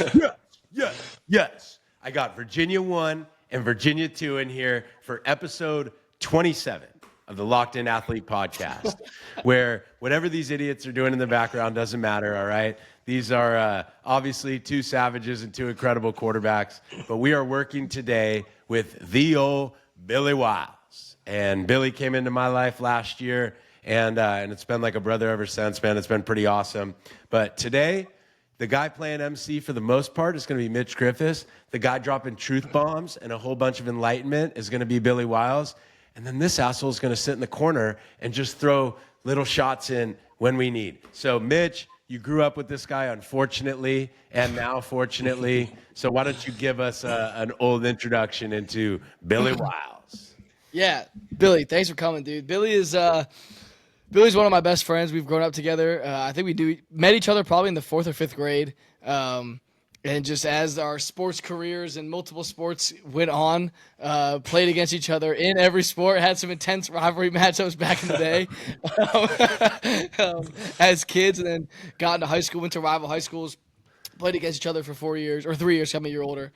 Yes, yes, yes. I got Virginia 1 and Virginia 2 in here for episode 27 of the Locked In Athlete podcast, where whatever these idiots are doing in the background doesn't matter, all right? These are obviously two savages and two incredible quarterbacks, but we are working today with the old Billy Wiles. And Billy came into my life last year, and it's been like a brother ever since, man. It's been pretty awesome. But today, the guy playing MC for the most part is going to be Mitch Griffis. The guy dropping truth bombs and a whole bunch of enlightenment is going to be Billy Wiles. And then this asshole is going to sit in the corner and just throw little shots in when we need. So, Mitch, you grew up with this guy, unfortunately, and now fortunately. So why don't you give us an old introduction into Billy Wiles? Yeah, Billy, thanks for coming, dude. Billy's one of my best friends. We've grown up together. I think we met each other probably in the 4th or 5th grade. And just as our sports careers and multiple sports went on, played against each other in every sport, had some intense rivalry matchups back in the day as kids, and then got into high school, went to rival high schools, played against each other for 4 years, or 3 years, I'm a year older.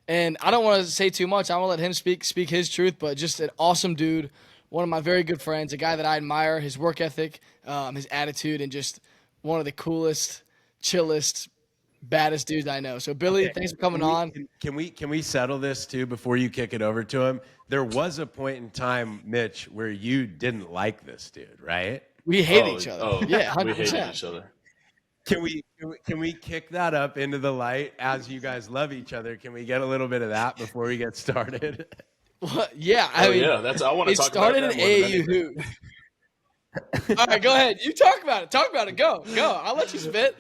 And I don't want to say too much. I want to let him speak his truth, but just an awesome dude, one of my very good friends, a guy that I admire, his work ethic, his attitude, and just one of the coolest, chillest, baddest dudes I know. So, Billy, Okay. thanks for coming on. Can we settle this too before you kick it over to him? There was a point in time, Mitch, where you didn't like this dude, right? We hate each other. Yeah, 100%. We hated each other. Can we kick that up into the light as you guys love each other? Can we get a little bit of that before we get started? Well, yeah, I want to talk about that. It started in AAU hoop. All right, go ahead. You talk about it. Talk about it. Go. I'll let you spit.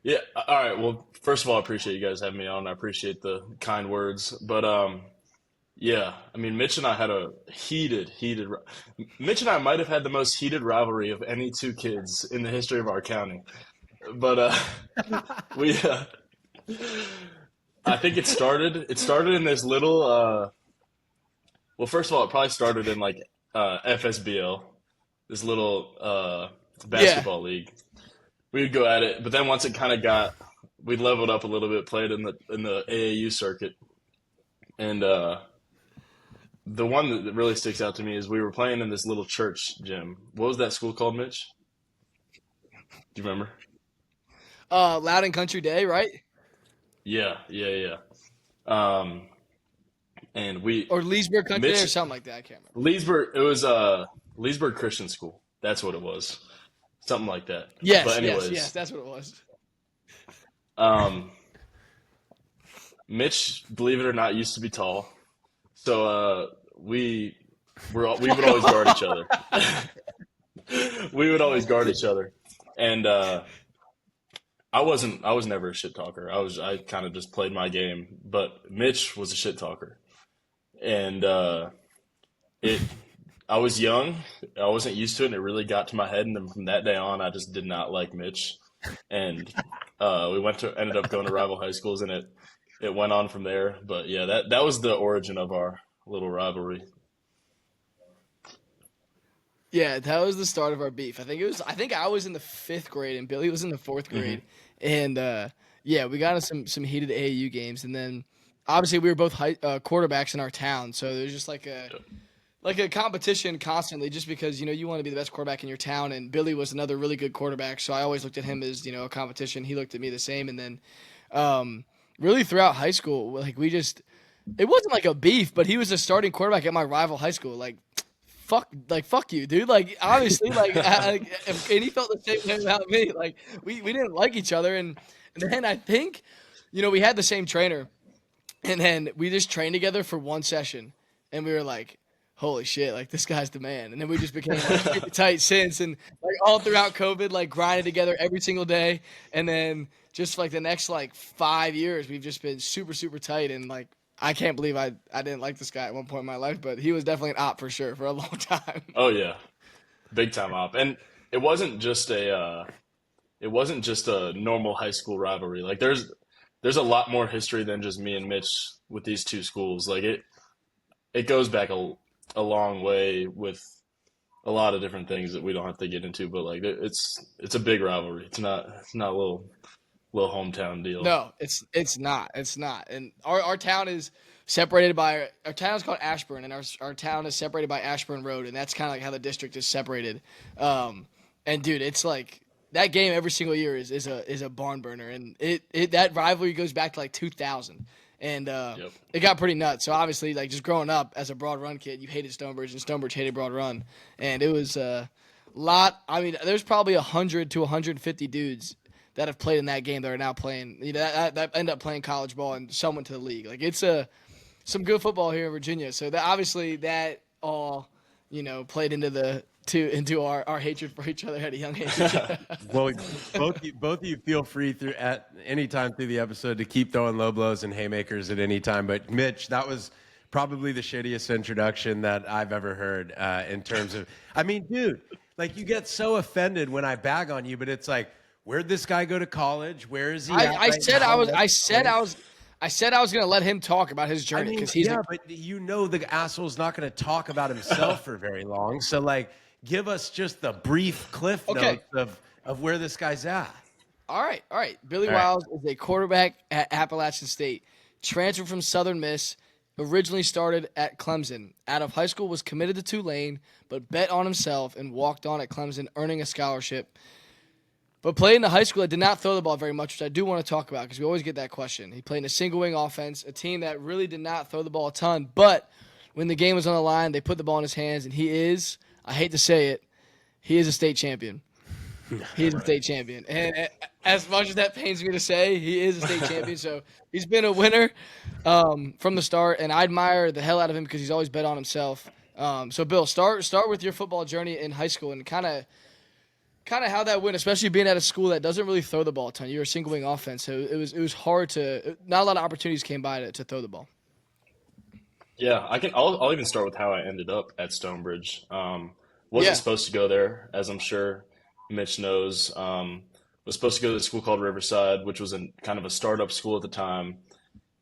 Yeah. All right. Well, first of all, I appreciate you guys having me on. I appreciate the kind words. But yeah, I mean, Mitch and I had a heated. Mitch and I might have had the most heated rivalry of any two kids in the history of our county. But we, I think it started in this little. Well, first of all, it probably started in like FSBL, this little basketball league. We would go at it, but then once it kind of we leveled up a little bit, played in the AAU circuit, and the one that really sticks out to me is we were playing in this little church gym. What was that school called, Mitch? Do you remember? Loud and Country Day, right? Yeah. And or Leesburg Country Day or something like that. I can't remember. Leesburg. It was Leesburg Christian School. That's what it was. Something like that. Yes, but anyways, yes, that's what it was. Mitch, believe it or not, used to be tall, so we would always guard each other. We would always guard each other, and I was never a shit talker. I kind of just played my game, but Mitch was a shit talker, and I was young. I wasn't used to it, and it really got to my head. And then from that day on, I just did not like Mitch. And we ended up going to rival high schools, and it went on from there. But yeah, that was the origin of our little rivalry. Yeah, that was the start of our beef. I think I was in the 5th grade, and Billy was in the 4th grade. Mm-hmm. And yeah, we got into some heated AAU games, and then obviously we were both quarterbacks in our town, so there was just like a competition constantly, just because, you want to be the best quarterback in your town, and Billy was another really good quarterback, so I always looked at him as, a competition. He looked at me the same, and then really throughout high school, like it wasn't like a beef, but he was a starting quarterback at my rival high school. Fuck you, dude. Like, obviously, and he felt the same way about me. Like, we didn't like each other, and then I think, we had the same trainer, and then we just trained together for one session, and we were like, holy shit, like, this guy's the man. And then we just became super tight since, and like all throughout COVID, like grinded together every single day. And then just like the next like 5 years, we've just been super, super tight. And like, I can't believe I didn't like this guy at one point in my life, but he was definitely an op for sure for a long time. Oh yeah. Big time op. And it wasn't just a normal high school rivalry. Like there's a lot more history than just me and Mitch with these two schools. Like it goes back a long way with a lot of different things that we don't have to get into, but like it's a big rivalry. It's not a little hometown deal. No, it's not. It's not. And our town is separated by our town is called Ashburn, and our town is separated by Ashburn Road, and that's kind of like how the district is separated. And dude, it's like that game every single year is a barn burner, and that rivalry goes back to like 2000. And it got pretty nuts. So obviously, like just growing up as a Broad Run kid, you hated Stonebridge, and Stonebridge hated Broad Run, and it was a lot. I mean, there's probably 100 to 150 dudes that have played in that game that are now playing. You know, that end up playing college ball and some went to the league. Like it's some good football here in Virginia. So that obviously that all played into our hatred for each other at a young age. Well, both of you feel free at any time through the episode to keep throwing low blows and haymakers at any time. But Mitch, that was probably the shittiest introduction that I've ever heard in terms of. I mean, dude, like you get so offended when I bag on you, but it's like, where'd this guy go to college? Where is he? I said I was going to let him talk about his journey because he's but the asshole's not going to talk about himself for very long. So like, give us just the brief cliff notes of where this guy's at. All right. Billy Wiles is a quarterback at Appalachian State. Transferred from Southern Miss. Originally started at Clemson. Out of high school, was committed to Tulane, but bet on himself and walked on at Clemson, earning a scholarship. But played in the high school that did not throw the ball very much, which I do want to talk about because we always get that question. He played in a single-wing offense, a team that really did not throw the ball a ton. But when the game was on the line, they put the ball in his hands, and he is, I hate to say it, he is a state champion. He is a state champion. And as much as that pains me to say, he is a state champion. So he's been a winner from the start, and I admire the hell out of him because he's always bet on himself. So, Bill, start with your football journey in high school and kind of how that went, especially being at a school that doesn't really throw the ball a ton. You're a single wing offense, so it was hard to not a lot of opportunities came by to throw the ball. Yeah, I'll even start with how I ended up at Stonebridge. Wasn't supposed to go there, as I'm sure Mitch knows. Was supposed to go to a school called Riverside, which was kind of a startup school at the time.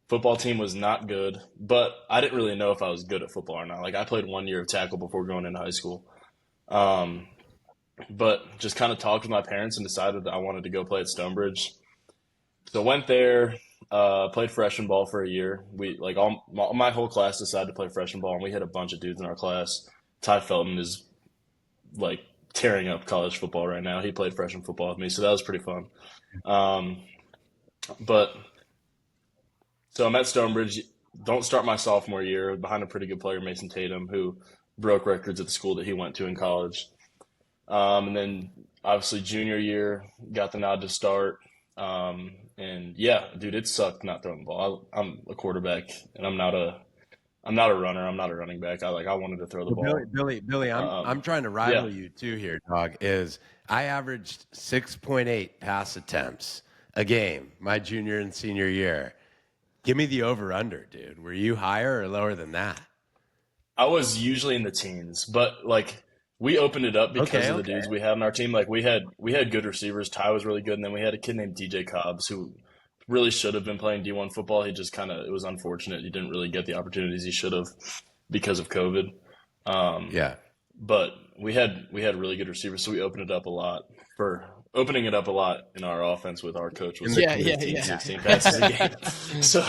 Football team was not good, but I didn't really know if I was good at football or not. Like I played 1 year of tackle before going into high school. But just kind of talked with my parents and decided that I wanted to go play at Stonebridge. So went there, played freshman ball for a year. We my whole class decided to play freshman ball, and we had a bunch of dudes in our class. Ty Felton is like tearing up college football right now. He played freshman football with me, so that was pretty fun. But so I'm at Stonebridge. Don't start my sophomore year behind a pretty good player, Mason Tatum, who broke records at the school that he went to in college. And then obviously junior year, got the nod to start. And yeah, dude, it sucked not throwing the ball. I'm a quarterback, and I'm not a runner. I'm not a running back. I wanted to throw the ball. Billy, I'm trying to rival you too here, dog. I averaged 6.8 pass attempts a game my junior and senior year. Give me the over/under, dude. Were you higher or lower than that? I was usually in the teens, but like we opened it up because of the dudes we had on our team. Like we had good receivers. Ty was really good, and then we had a kid named DJ Cobbs who really should have been playing D1 football. He just it was unfortunate. He didn't really get the opportunities he should have because of COVID. But we had really good receivers, so we opened it up a lot in our offense with our coach was 16 passes a game. So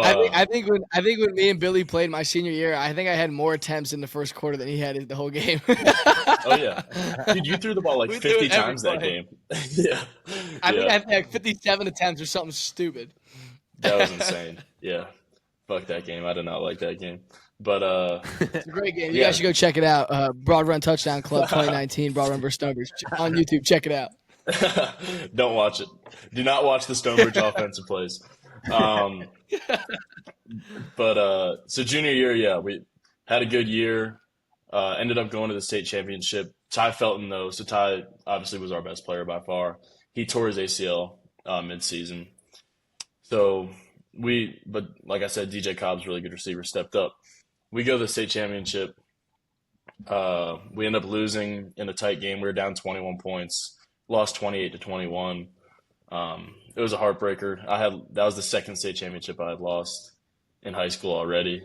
I think when me and Billy played my senior year, I think I had more attempts in the first quarter than he had the whole game. Oh yeah, dude, you threw the ball like 50 times that game. Yeah, I think I had like 57 attempts or something stupid. That was insane. Yeah, fuck that game. I did not like that game. But it's a great game. You guys should go check it out. Broad Run Touchdown Club 2019, Broad Run versus Stonebridge on YouTube. Check it out. Don't watch it. Do not watch the Stonebridge offensive plays. But so junior year, we had a good year. Ended up going to the state championship. Ty Felton though, so Ty obviously was our best player by far. He tore his ACL mid-season. So but like I said, DJ Cobb's really good receiver, stepped up. We go to the state championship. We end up losing in a tight game. We were down 21 points, lost 28-21. It was a heartbreaker. That was the second state championship I had lost in high school already,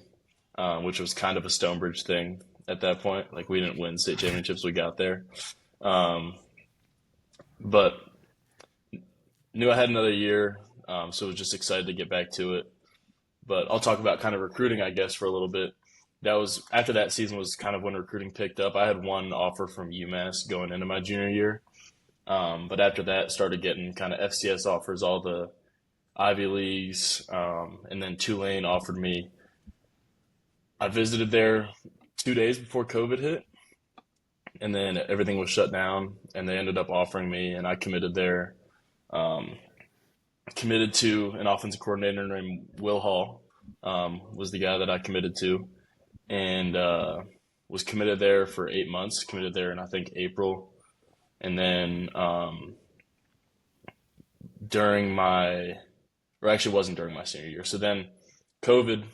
which was kind of a Stonebridge thing at that point. Like we didn't win state championships, we got there. But knew I had another year, so was just excited to get back to it. But I'll talk about kind of recruiting, I guess, for a little bit. That was after that season was kind of when recruiting picked up. I had one offer from UMass going into my junior year, but after that, started getting kind of FCS offers, all the Ivy Leagues, and then Tulane offered me. I visited there 2 days before COVID hit, and then everything was shut down, and they ended up offering me, and I committed there. Um, Committed to an offensive coordinator named Will Hall, was the guy that I committed to, and was committed there for 8 months. Committed there in I think April, and then during my, or actually it wasn't during my senior year. So then COVID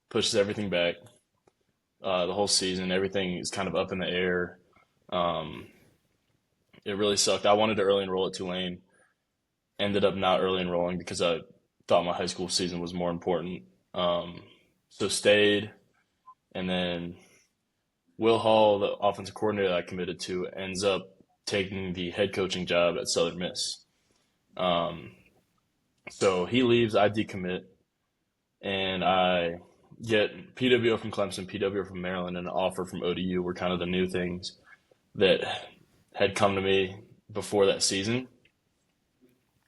pushes everything back. The whole season, everything is kind of up in the air. Um, it really sucked. I wanted to early enroll at Tulane. Ended up not early enrolling because I thought my high school season was more important. So stayed, and then Will Hall, the offensive coordinator that I committed to, ends up taking the head coaching job at Southern Miss. Um, so he leaves, I decommit, and I get PWO from Clemson, PWO from Maryland, and an offer from ODU were kind of the new things that had come to me before that season,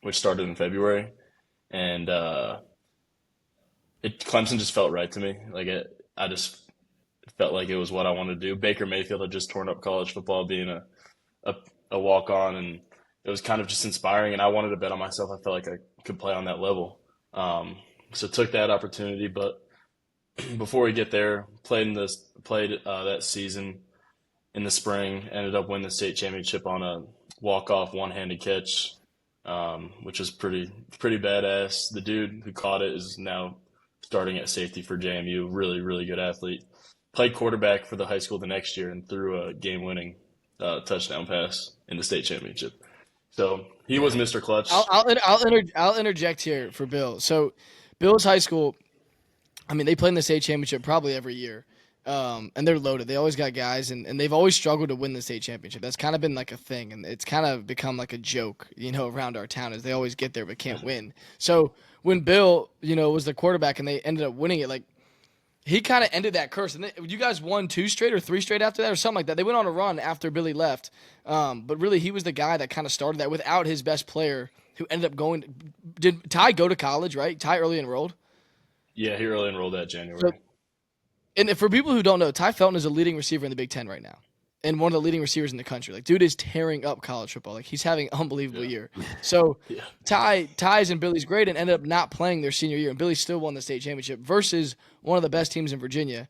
which started in February. And Clemson just felt right to me. I just felt like it was what I wanted to do. Baker Mayfield had just torn up college football, being a walk on, and it was kind of just inspiring. And I wanted to bet on myself. I felt like I could play on that level, so took that opportunity. But before we get there, played that season in the spring. Ended up winning the state championship on a walk-off one-handed catch, which was pretty badass. The dude who caught it is now starting at safety for JMU. Really, really good athlete. Played quarterback for the high school the next year and threw a game-winning touchdown pass in the state championship. So he was Mr. Clutch. I'll interject here for Bill. So Bill's high school, I mean, they play in the state championship probably every year. And they're loaded. They always got guys, and they've always struggled to win the state championship. That's kind of been like a thing, and it's kind of become like a joke, around our town, is they always get there but can't win. So when Bill, was the quarterback and they ended up winning it, like, he kind of ended that curse. And you guys won 2 straight or 3 straight after that or something like that. They went on a run after Billy left. But really, he was the guy that kind of started that without his best player, who ended up going. Did Ty go to college, right? Ty early enrolled? Yeah, he early enrolled that January. So, and for people who don't know, Ty Felton is a leading receiver in the Big Ten right now, and one of the leading receivers in the country. Like, dude is tearing up college football. Like, he's having an unbelievable year. So Ty's and Billy's great, and ended up not playing their senior year, and Billy still won the state championship versus one of the best teams in Virginia,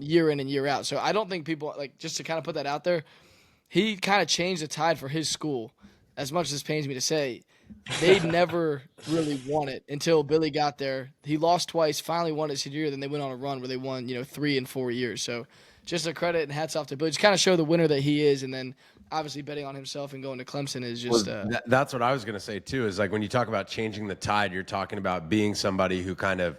year in and year out. So I don't think people, like, just to kind of put that out there, he kind of changed the tide for his school. As much as this pains me to say, they never really won it until Billy got there. He lost twice, finally won his senior year, then they went on a run where they won, 3 and 4 years. So just a credit and hats off to Billy. Just kind of show the winner that he is, and then obviously betting on himself and going to Clemson is just that's what I was going to say too, is like when you talk about changing the tide, you're talking about being somebody who kind of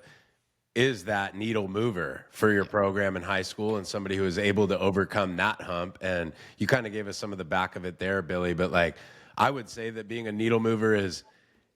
is that needle mover for your program in high school, and somebody who is able to overcome that hump. And you kind of gave us some of the back of it there, Billy, but like, I would say that being a needle mover is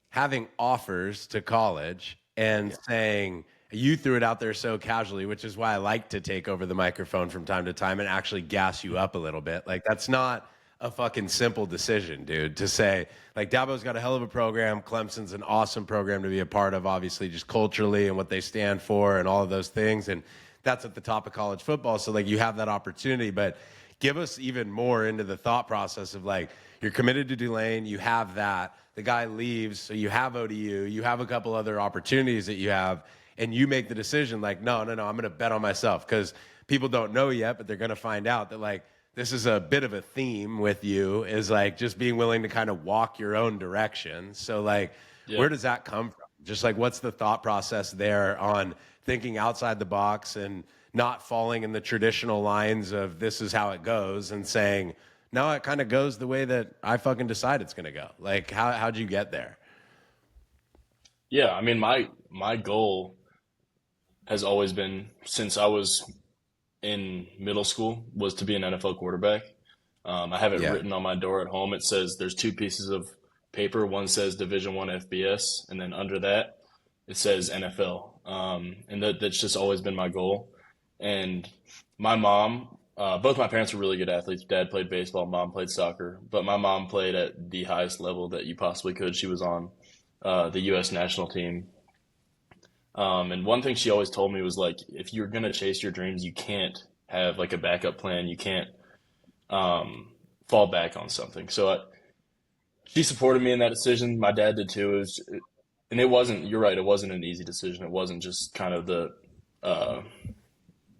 having offers to college and saying, you threw it out there so casually, which is why I like to take over the microphone from time to time and actually gas you up a little bit. Like, that's not a fucking simple decision, dude, to say, like, Dabo's got a hell of a program. Clemson's an awesome program to be a part of, obviously, just culturally and what they stand for and all of those things. And that's at the top of college football. So, like, you have that opportunity, but give us even more into the thought process of, like, you're committed to Tulane, you have that. The guy leaves, so you have ODU, you have a couple other opportunities that you have, and you make the decision, like, no, I'm going to bet on myself, because people don't know yet, but they're going to find out that, like, this is a bit of a theme with you, is, like, just being willing to kind of walk your own direction. So, like, where does that come from? Just, like, what's the thought process there on thinking outside the box and not falling in the traditional lines of this is how it goes, and saying, no, it kind of goes the way that I fucking decide it's going to go. Like, how'd you get there? Yeah, I mean, my goal has always been, since I was in middle school, was to be an NFL quarterback. I have it written on my door at home. It says there's 2 pieces of paper. One says Division I FBS, and then under that it says NFL. And that's just always been my goal. And my mom, both my parents were really good athletes. Dad played baseball, mom played soccer, but my mom played at the highest level that you possibly could. She was on the U.S. national team. And one thing she always told me was like, if you're gonna chase your dreams, you can't have like a backup plan. You can't fall back on something. So she supported me in that decision. My dad did too. And it wasn't. You're right. It wasn't an easy decision. It wasn't just kind of the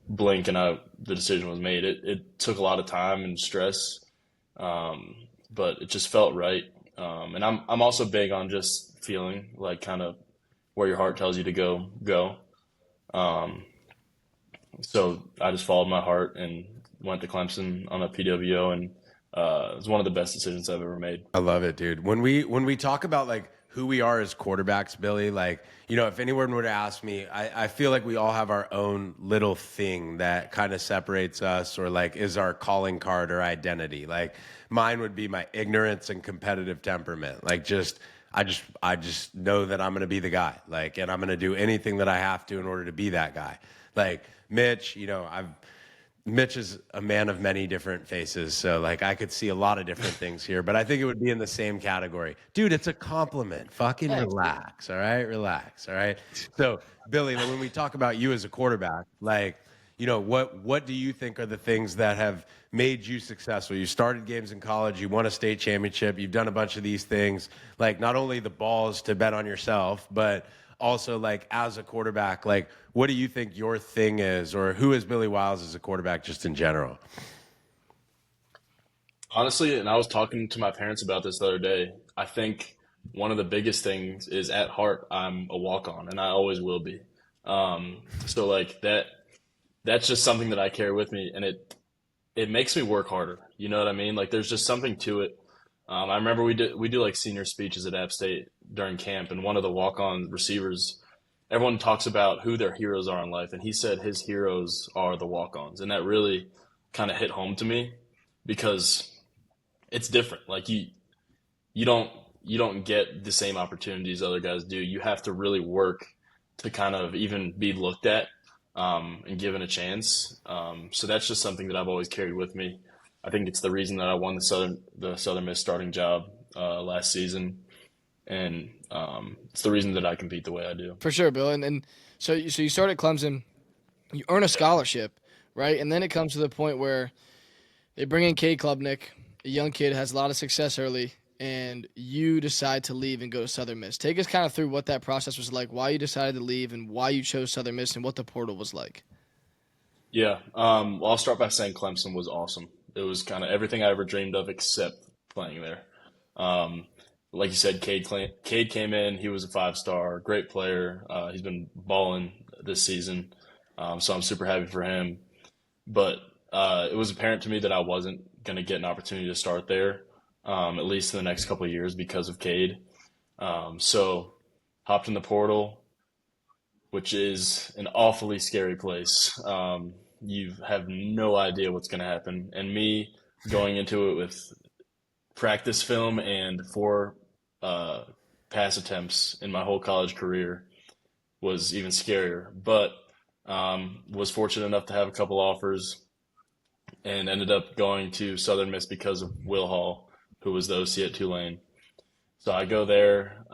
blink and the decision was made. It took a lot of time and stress, but it just felt right. And I'm also big on just feeling like kind of where your heart tells you to go. So I just followed my heart and went to Clemson on a PWO, and it was one of the best decisions I've ever made. I love it, dude. When we talk about like who we are as quarterbacks, Billy, like, you know, if anyone were to ask me, I feel like we all have our own little thing that kind of separates us or like is our calling card or identity. Like mine would be my ignorance and competitive temperament. Like I just know that I'm going to be the guy, like, and I'm going to do anything that I have to in order to be that guy. Like Mitch, you know, Mitch is a man of many different faces, so like I could see a lot of different things here, but I think it would be in the same category. Dude, it's a compliment. Fucking relax, all right? Relax, all right? So, Billy, when we talk about you as a quarterback, like, you know, what do you think are the things that have made you successful? You started games in college, you won a state championship, you've done a bunch of these things, like not only the balls to bet on yourself, but also like as a quarterback, like what do you think your thing is, or who is Billy Wiles as a quarterback just in general? Honestly, and I was talking to my parents about this the other day, I think one of the biggest things is at heart, I'm a walk-on, and I always will be. So like that's just something that I carry with me, and it makes me work harder. You know what I mean? Like there's just something to it. I remember we do like senior speeches at App State during camp, and one of the walk-on receivers, everyone talks about who their heroes are in life, and he said his heroes are the walk-ons, and that really kind of hit home to me because it's different. Like you don't you don't get the same opportunities other guys do. You have to really work to kind of even be looked at and given a chance. So that's just something that I've always carried with me. I think it's the reason that I won the Southern Miss starting job last season, and it's the reason that I compete the way I do. For sure, Bill. And so you start at Clemson, you earn a scholarship, right? And then it comes to the point where they bring in Cade Klubnik, a young kid, has a lot of success early, and you decide to leave and go to Southern Miss. Take us kind of through what that process was like, why you decided to leave, and why you chose Southern Miss, and what the portal was like. Yeah, well, I'll start by saying Clemson was awesome. It was kind of everything I ever dreamed of except playing there. Like you said, Cade came in. He was a 5-star, great player. He's been balling this season, so I'm super happy for him. But it was apparent to me that I wasn't going to get an opportunity to start there, at least in the next couple of years because of Cade. So hopped in the portal, which is an awfully scary place. You have no idea what's going to happen. And me going into it with practice film and 4 pass attempts in my whole college career was even scarier. But was fortunate enough to have a couple offers and ended up going to Southern Miss because of Will Hall, who was the OC at Tulane. So I go there.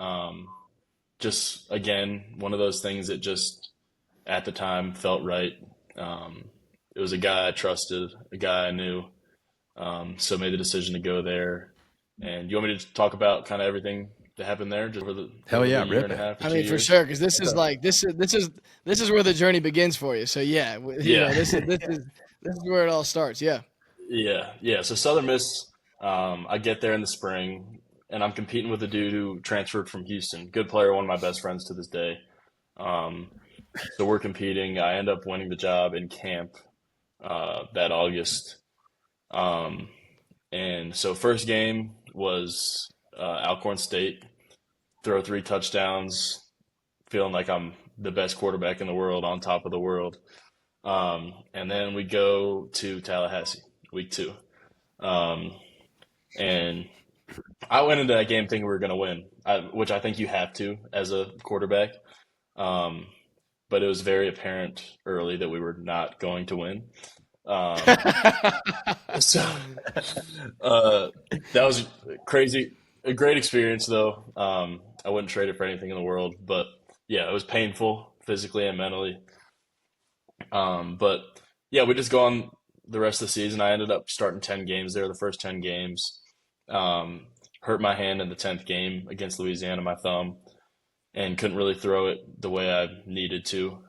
Just, again, one of those things that just at the time felt right. It was a guy I trusted, a guy I knew. So made the decision to go there. And you want me to talk about kind of everything that happened there? Just for the Hell yeah, year rip and a it. half or I 2 mean, for years? sure, because this is like this is where the journey begins for you. So yeah, this is where it all starts. Yeah. Yeah. So Southern Miss, I get there in the spring, and I'm competing with a dude who transferred from Houston. Good player, one of my best friends to this day. So we're competing. I end up winning the job in camp that August. And so first game was Alcorn State. Throw 3 touchdowns, feeling like I'm the best quarterback in the world, on top of the world. And then we go to Tallahassee, week 2. And I went into that game thinking we were going to win, which I think you have to as a quarterback. Um, but it was very apparent early that we were not going to win. Um, so that was crazy, a great experience though. I wouldn't trade it for anything in the world, but yeah, it was painful physically and mentally. But yeah, we just go on the rest of the season. I ended up starting 10 games there, the first 10 games. Um, Hurt my hand in the 10th game against Louisiana, my thumb, and couldn't really throw it the way I needed to.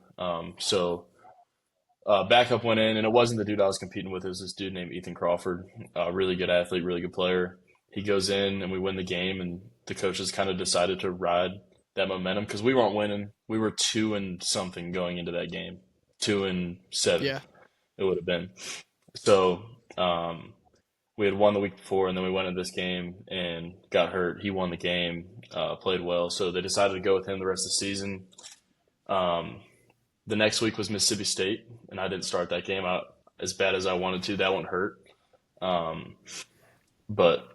Backup went in, and it wasn't the dude I was competing with. It was this dude named Ethan Crawford, really good athlete, really good player. He goes in, and we win the game, and the coaches kind of decided to ride that momentum because we weren't winning. We were 2 and something going into that game, 2-7. Yeah. It would have been. So we had won the week before, and then we went into this game and got hurt. He won the game, played well, so they decided to go with him the rest of the season. The next week was Mississippi State, and I didn't start that game out as bad as I wanted to. That one hurt, but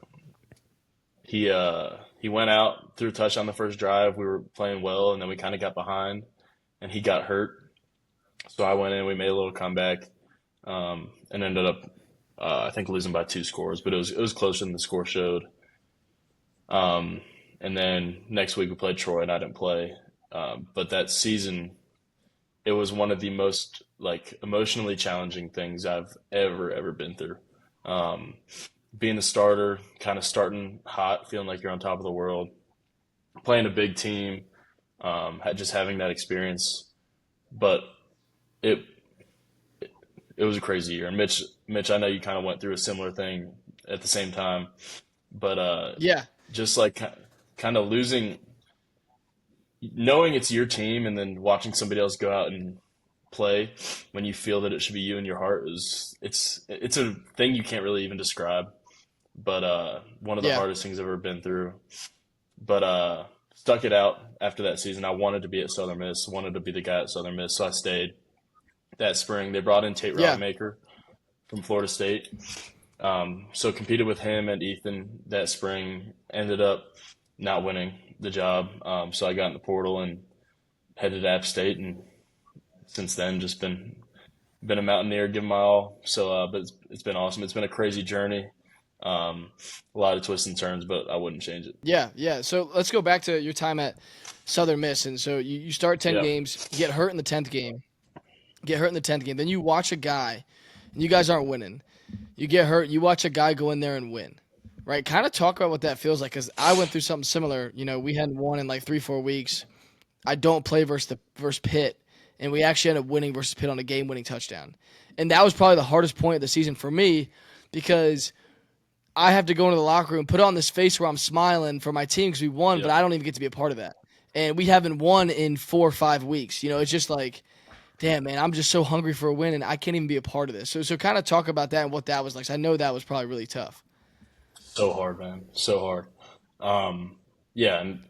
he went out, threw a touchdown the first drive. We were playing well, and then we kind of got behind, and he got hurt. So I went in, we made a little comeback, and ended up, I think, losing by 2 scores, but it was closer than the score showed. And then next week we played Troy, and I didn't play. But that season, it was one of the most like emotionally challenging things I've ever been through. Being the starter, kind of starting hot, feeling like you're on top of the world, playing a big team, just having that experience. But it was a crazy year. And Mitch, I know you kind of went through a similar thing at the same time, but Yeah. just like kind of losing, knowing it's your team, and then watching somebody else go out and play when you feel that it should be you in your heart it's a thing you can't really even describe. But one of the Yeah. hardest things I've ever been through. But stuck it out after that season. I wanted to be at Southern Miss, wanted to be the guy at Southern Miss, so I stayed. That spring, they brought in Tate Yeah. Rodemaker from Florida State. So competed with him and Ethan that spring. Ended up not winning the job. So I got in the portal and headed to App State, and since then just been a mountaineer, give my all. So, but it's been awesome. It's been a crazy journey. A lot of twists and turns, but I wouldn't change it. Yeah. So let's go back to your time at Southern Miss. And so you start 10 Yeah. games, get hurt in the 10th game. Then you watch a guy, and you guys aren't winning. You get hurt, you watch a guy go in there and win. Right? Kind of talk about what that feels like, because I went through something similar. We hadn't won in like 3-4 weeks. I don't play versus Pitt, and we actually ended up winning versus Pitt on a game-winning touchdown. And that was probably the hardest point of the season for me, because I have to go into the locker room, put on this face where I'm smiling for my team because we won, Yeah. but I don't even get to be a part of that. And we haven't won in 4 or 5 weeks. It's just like, damn, man, I'm just so hungry for a win, and I can't even be a part of this. So kind of talk about that and what that was like. 'Cause I know that was probably really tough. So hard, man. So hard. Yeah, and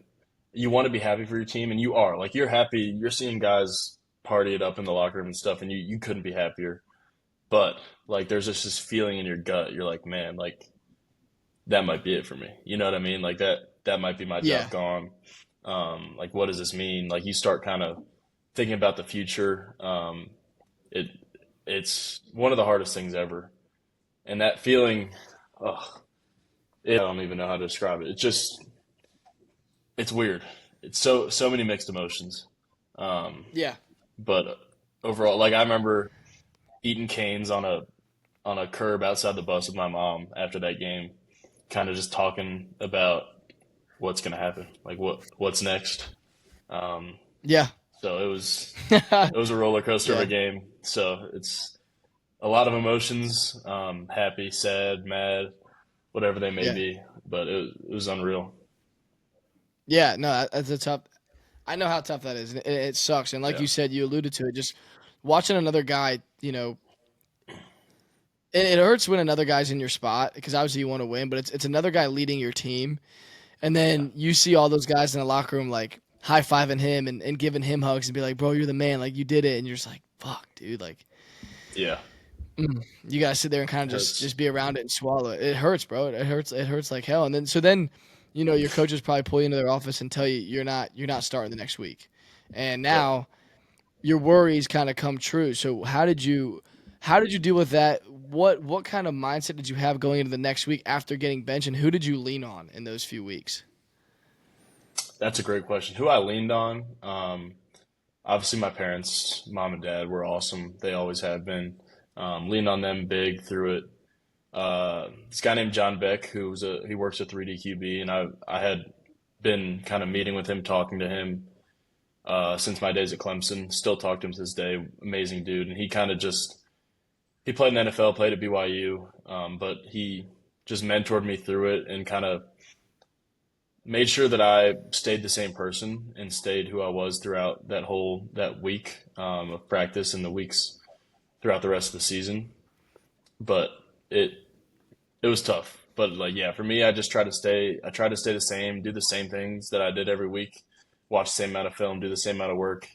you want to be happy for your team, and you are. Like, you're happy. You're seeing guys party it up in the locker room and stuff, and you couldn't be happier. But, like, there's just this feeling in your gut. You're like, man, like, that might be it for me. You know what I mean? Like, that might be my Yeah. job gone. Like, what does this mean? Like, you start kind of thinking about the future. It's one of the hardest things ever. And that feeling, I don't even know how to describe it. It's weird. It's so many mixed emotions. Yeah. But overall, like, I remember eating canes on a curb outside the bus with my mom after that game, kind of just talking about what's going to happen, like what's next. Yeah. So it was a roller coaster of a game. So it's a lot of emotions, happy, sad, mad, whatever they may be. But it was unreal. Yeah, no, that's a tough. I know how tough that is. It sucks. And like you said, you alluded to it, just watching another guy, it hurts when another guy's in your spot because obviously you want to win, but it's another guy leading your team. And then you see all those guys in the locker room like high-fiving him and giving him hugs and be like, bro, you're the man. Like, you did it. And you're just like, fuck, dude. Like, Yeah. You gotta sit there and kind of Hurts. just be around it and swallow it. It hurts, bro. It hurts like hell. And then your coaches probably pull you into their office and tell you you're not starting the next week. And Yep. now your worries kind of come true. So how did you deal with that? What kind of mindset did you have going into the next week after getting benched, and who did you lean on in those few weeks? That's a great question. Who I leaned on, obviously my parents, mom and dad, were awesome. They always have been. Leaned on them big through it. This guy named John Beck, he works at 3D QB, and I had been kind of meeting with him, talking to him since my days at Clemson. Still talk to him to this day. Amazing dude, and he kind of he played in the NFL, played at BYU, but he just mentored me through it and kind of made sure that I stayed the same person and stayed who I was throughout that week of practice and the weeks throughout the rest of the season. But it was tough. But like, yeah, for me, I tried to stay the same, do the same things that I did every week, watch the same amount of film, do the same amount of work,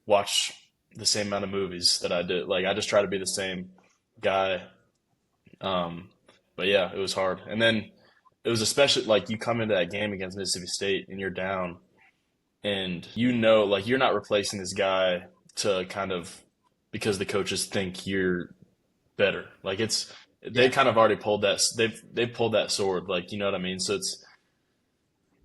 watch the same amount of movies that I did. Like, I just try to be the same guy. But yeah, it was hard. And then it was especially like you come into that game against Mississippi State and you're down, and like you're not replacing this guy to kind of because the coaches think you're better. Like they kind of already pulled that they've pulled that sword, like, you know what I mean? So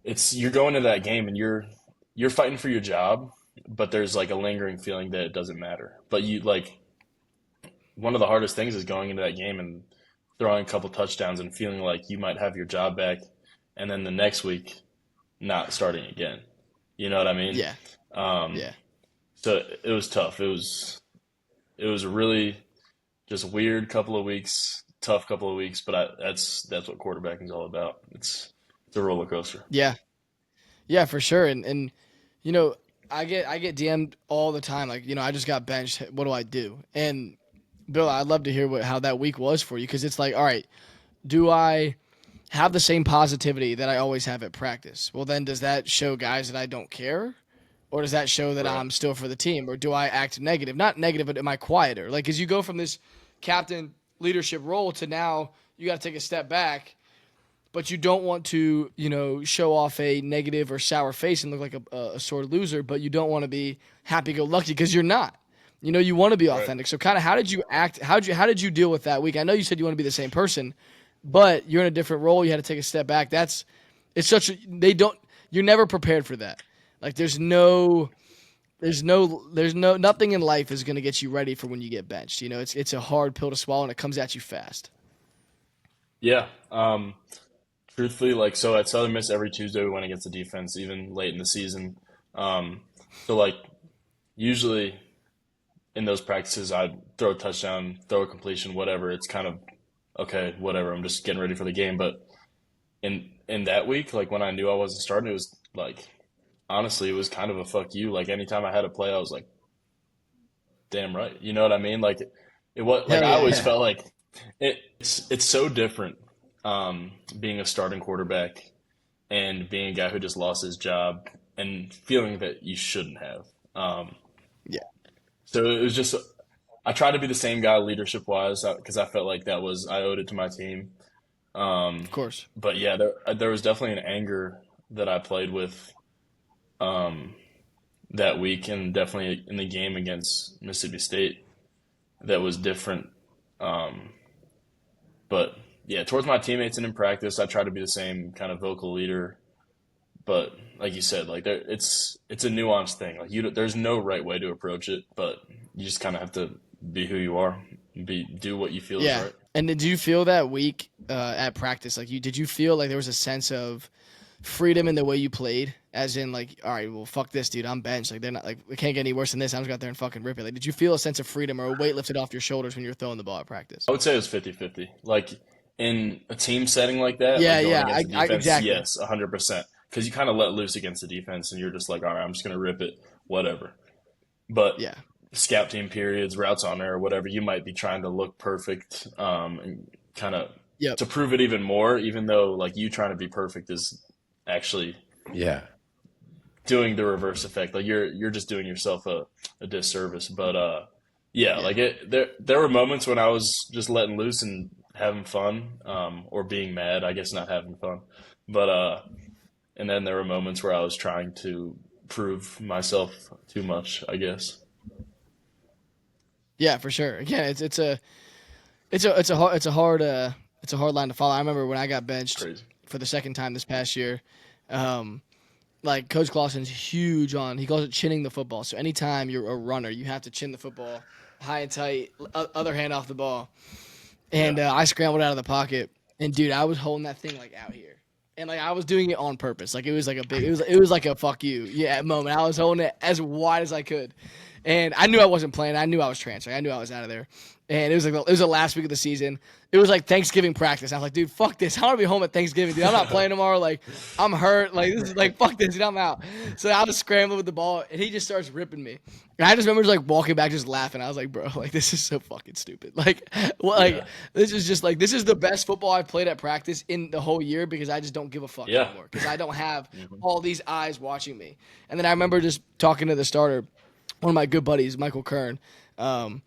it's you're going into that game and you're fighting for your job, but there's like a lingering feeling that it doesn't matter. But you like one of the hardest things is going into that game and throwing a couple touchdowns and feeling like you might have your job back, and then the next week not starting again. You know what I mean? Yeah. Yeah. So it was tough. It was a really just weird couple of weeks, tough couple of weeks, but that's what quarterbacking is all about. It's a roller coaster. Yeah. Yeah, for sure. And I get DM'd all the time, like, I just got benched. What do I do? And Bill, I'd love to hear how that week was for you, because it's like, all right, do I have the same positivity that I always have at practice? Well, then does that show guys that I don't care? Or does that show that Right. I'm still for the team? Or do I act negative? Not negative, but am I quieter? Like, as you go from this captain leadership role to now you got to take a step back, but you don't want to, show off a negative or sour face and look like a sore loser, but you don't want to be happy-go-lucky, because you're not. You want to be authentic. Right. So kind of how did you act? How did you deal with that week? I know you said you want to be the same person, but you're in a different role. You had to take a step back. You're never prepared for that. Like there's nothing in life is going to get you ready for when you get benched. It's a hard pill to swallow, and it comes at you fast. Yeah. Truthfully, like, so at Southern Miss every Tuesday we went against the defense, even late in the season. So like usually in those practices, I'd throw a touchdown, throw a completion, whatever. It's kind of, okay, whatever. I'm just getting ready for the game. But in that week, like when I knew I wasn't starting, it was like, honestly, it was kind of a fuck you. Like anytime I had a play, I was like, damn right. You know what I mean? Like it was like, I always felt like it's so different being a starting quarterback and being a guy who just lost his job and feeling that you shouldn't have. Yeah. So it was just, I tried to be the same guy leadership wise because I felt like I owed it to my team. Of course. But yeah, there was definitely an anger that I played with that week, and definitely in the game against Mississippi State that was different. But yeah, towards my teammates and in practice, I tried to be the same kind of vocal leader. But like you said, like it's a nuanced thing. Like there's no right way to approach it, but you just kind of have to be who you are, do what you feel is right. And did you feel that week at practice? Like did you feel like there was a sense of freedom in the way you played? As in, like, all right, well, fuck this, dude. I'm benched. Like, they're not like we can't get any worse than this. I'm just got there and fucking rip it. Like, did you feel a sense of freedom or a weight lifted off your shoulders when you were throwing the ball at practice? I would say it was 50-50. Like in a team setting like that, Exactly. Yes, 100%. Because you kind of let loose against the defense, and you're just like, all right, I'm just gonna rip it, whatever. But scout team periods, routes on air, whatever, you might be trying to look perfect, and kind of to prove it even more, even though like you trying to be perfect is actually doing the reverse effect. Like you're just doing yourself a disservice. But Yeah, Yeah. like there were moments when I was just letting loose and having fun, or being mad, I guess not having fun. But and then there were moments where I was trying to prove myself too much, I guess. Yeah, for sure. Again, it's a hard line to follow. I remember when I got benched Crazy. for the second time this past year. Like Coach Clausen's huge on, he calls it chinning the football. So anytime you're a runner, you have to chin the football high and tight, other hand off the ball. Yeah. And I scrambled out of the pocket, and dude, I was holding that thing like out here, and like I was doing it on purpose. Like it was like a fuck you, yeah, moment. I was holding it as wide as I could, and I knew I wasn't playing. I knew I was transferring. I knew I was out of there, and it was the last week of the season. It was like Thanksgiving practice. I was like, dude, fuck this. I want to be home at Thanksgiving, dude. I'm not playing tomorrow. Like I'm hurt. Like this is like fuck this, dude. I'm out. So I was scrambling with the ball, and he just starts ripping me. And I just remember just like walking back, just laughing. I was like, bro, like this is so fucking stupid. Like, well, like Yeah. this is just like this is the best football I've played at practice in the whole year because I just don't give a fuck Yeah. anymore because I don't have Mhm. all these eyes watching me. And then I remember just talking to the starter, one of my good buddies, Michael Kern, and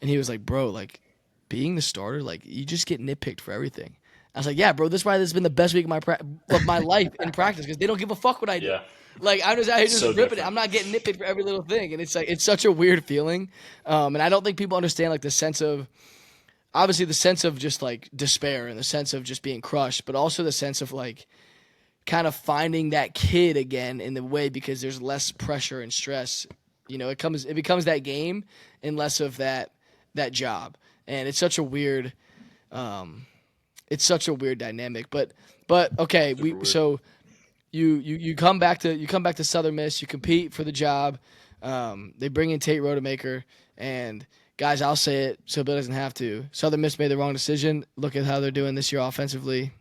he was like, bro, like being the starter, like you just get nitpicked for everything. I was like, yeah, bro, this is why this has been the best week of my life in practice because they don't give a fuck what I do. Yeah. Like I'm just out here just So ripping it. different. I'm not getting nitpicked for every little thing, and it's like it's such a weird feeling. And I don't think people understand like the sense of obviously the sense of just like despair and the sense of just being crushed, but also the sense of like kind of finding that kid again in the way because there's less pressure and stress. You know, it becomes that game and less of that job, and it's such a weird dynamic. But okay, Super weird. so you come back to Southern Miss. You compete for the job. They bring in Tate Rodemaker, and guys, I'll say it so Bill doesn't have to. Southern Miss made the wrong decision. Look at how they're doing this year offensively.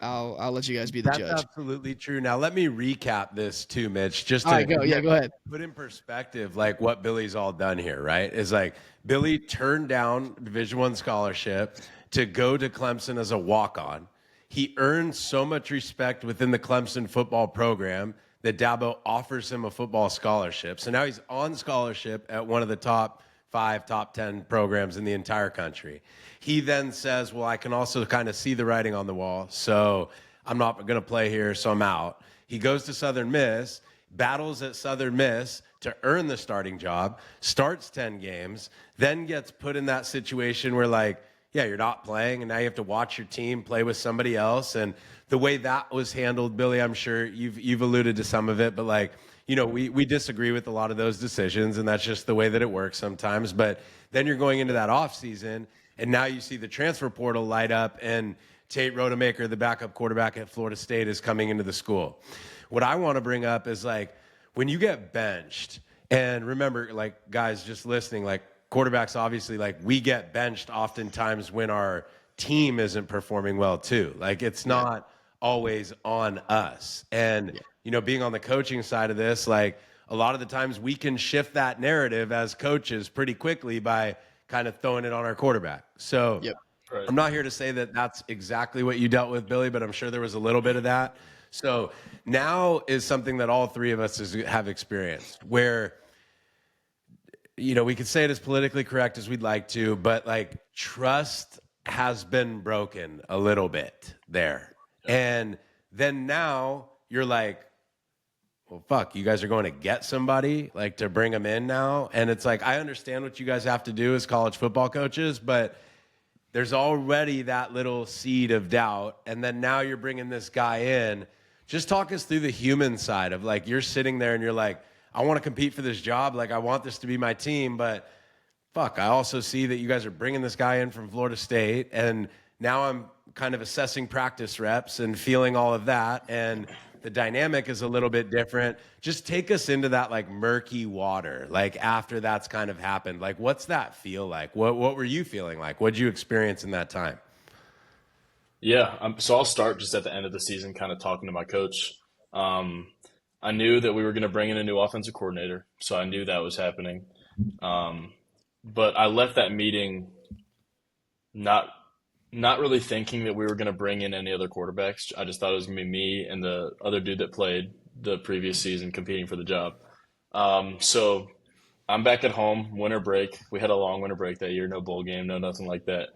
I'll let you guys be the That's judge. absolutely true. Now let me recap this too, Mitch, just All to right, go. Yeah, go ahead. put in perspective like what Billy's all done here, right? Is like Billy turned down Division One scholarship to go to Clemson as a walk-on. He earned so much respect within the Clemson football program that Dabo offers him a football scholarship. So now he's on scholarship at one of the top 5, top 10 programs in the entire country. He then says, well, I can also kind of see the writing on the wall, so I'm not going to play here, so I'm out. He goes to Southern Miss, battles at Southern Miss to earn the starting job, starts 10 games, then gets put in that situation where, like, yeah, you're not playing, and now you have to watch your team play with somebody else. And the way that was handled, Billy, I'm sure you've alluded to some of it, but like, you know, we disagree with a lot of those decisions, and that's just the way that it works sometimes. But then you're going into that off season, and now you see the transfer portal light up, and Tate Rodemaker, the backup quarterback at Florida State, is coming into the school. What I want to bring up is like when you get benched, and remember, like guys just listening, like quarterbacks obviously, like we get benched oftentimes when our team isn't performing well too. Like it's not always on us. And you know, being on the coaching side of this, like a lot of the times we can shift that narrative as coaches pretty quickly by kind of throwing it on our quarterback. So Yep. Right. I'm not here to say that that's exactly what you dealt with, Billy, but I'm sure there was a little bit of that. So now is something that all three of us have experienced where, you know, we could say it as politically correct as we'd like to, but like trust has been broken a little bit there. And then now you're like, well, fuck, you guys are going to get somebody like to bring them in now. And it's like, I understand what you guys have to do as college football coaches, but there's already that little seed of doubt. And then now you're bringing this guy in. Just talk us through the human side of like, you're sitting there and you're like, I want to compete for this job. Like, I want this to be my team, but fuck, I also see that you guys are bringing this guy in from Florida State. And now I'm kind of assessing practice reps and feeling all of that. And the dynamic is a little bit different. Just take us into that like murky water, like after that's kind of happened. Like, what's that feel like? What were you feeling like? What did you experience in that time? Yeah, so I'll start just at the end of the season, kind of talking to my coach. Um, I knew that we were going to bring in a new offensive coordinator, so I knew that was happening. Um, but I left that meeting not not really thinking that we were going to bring in any other quarterbacks. I just thought it was going to be me and the other dude that played the previous season competing for the job. So I'm back at home, winter break. We had a long winter break that year, no bowl game, no nothing like that.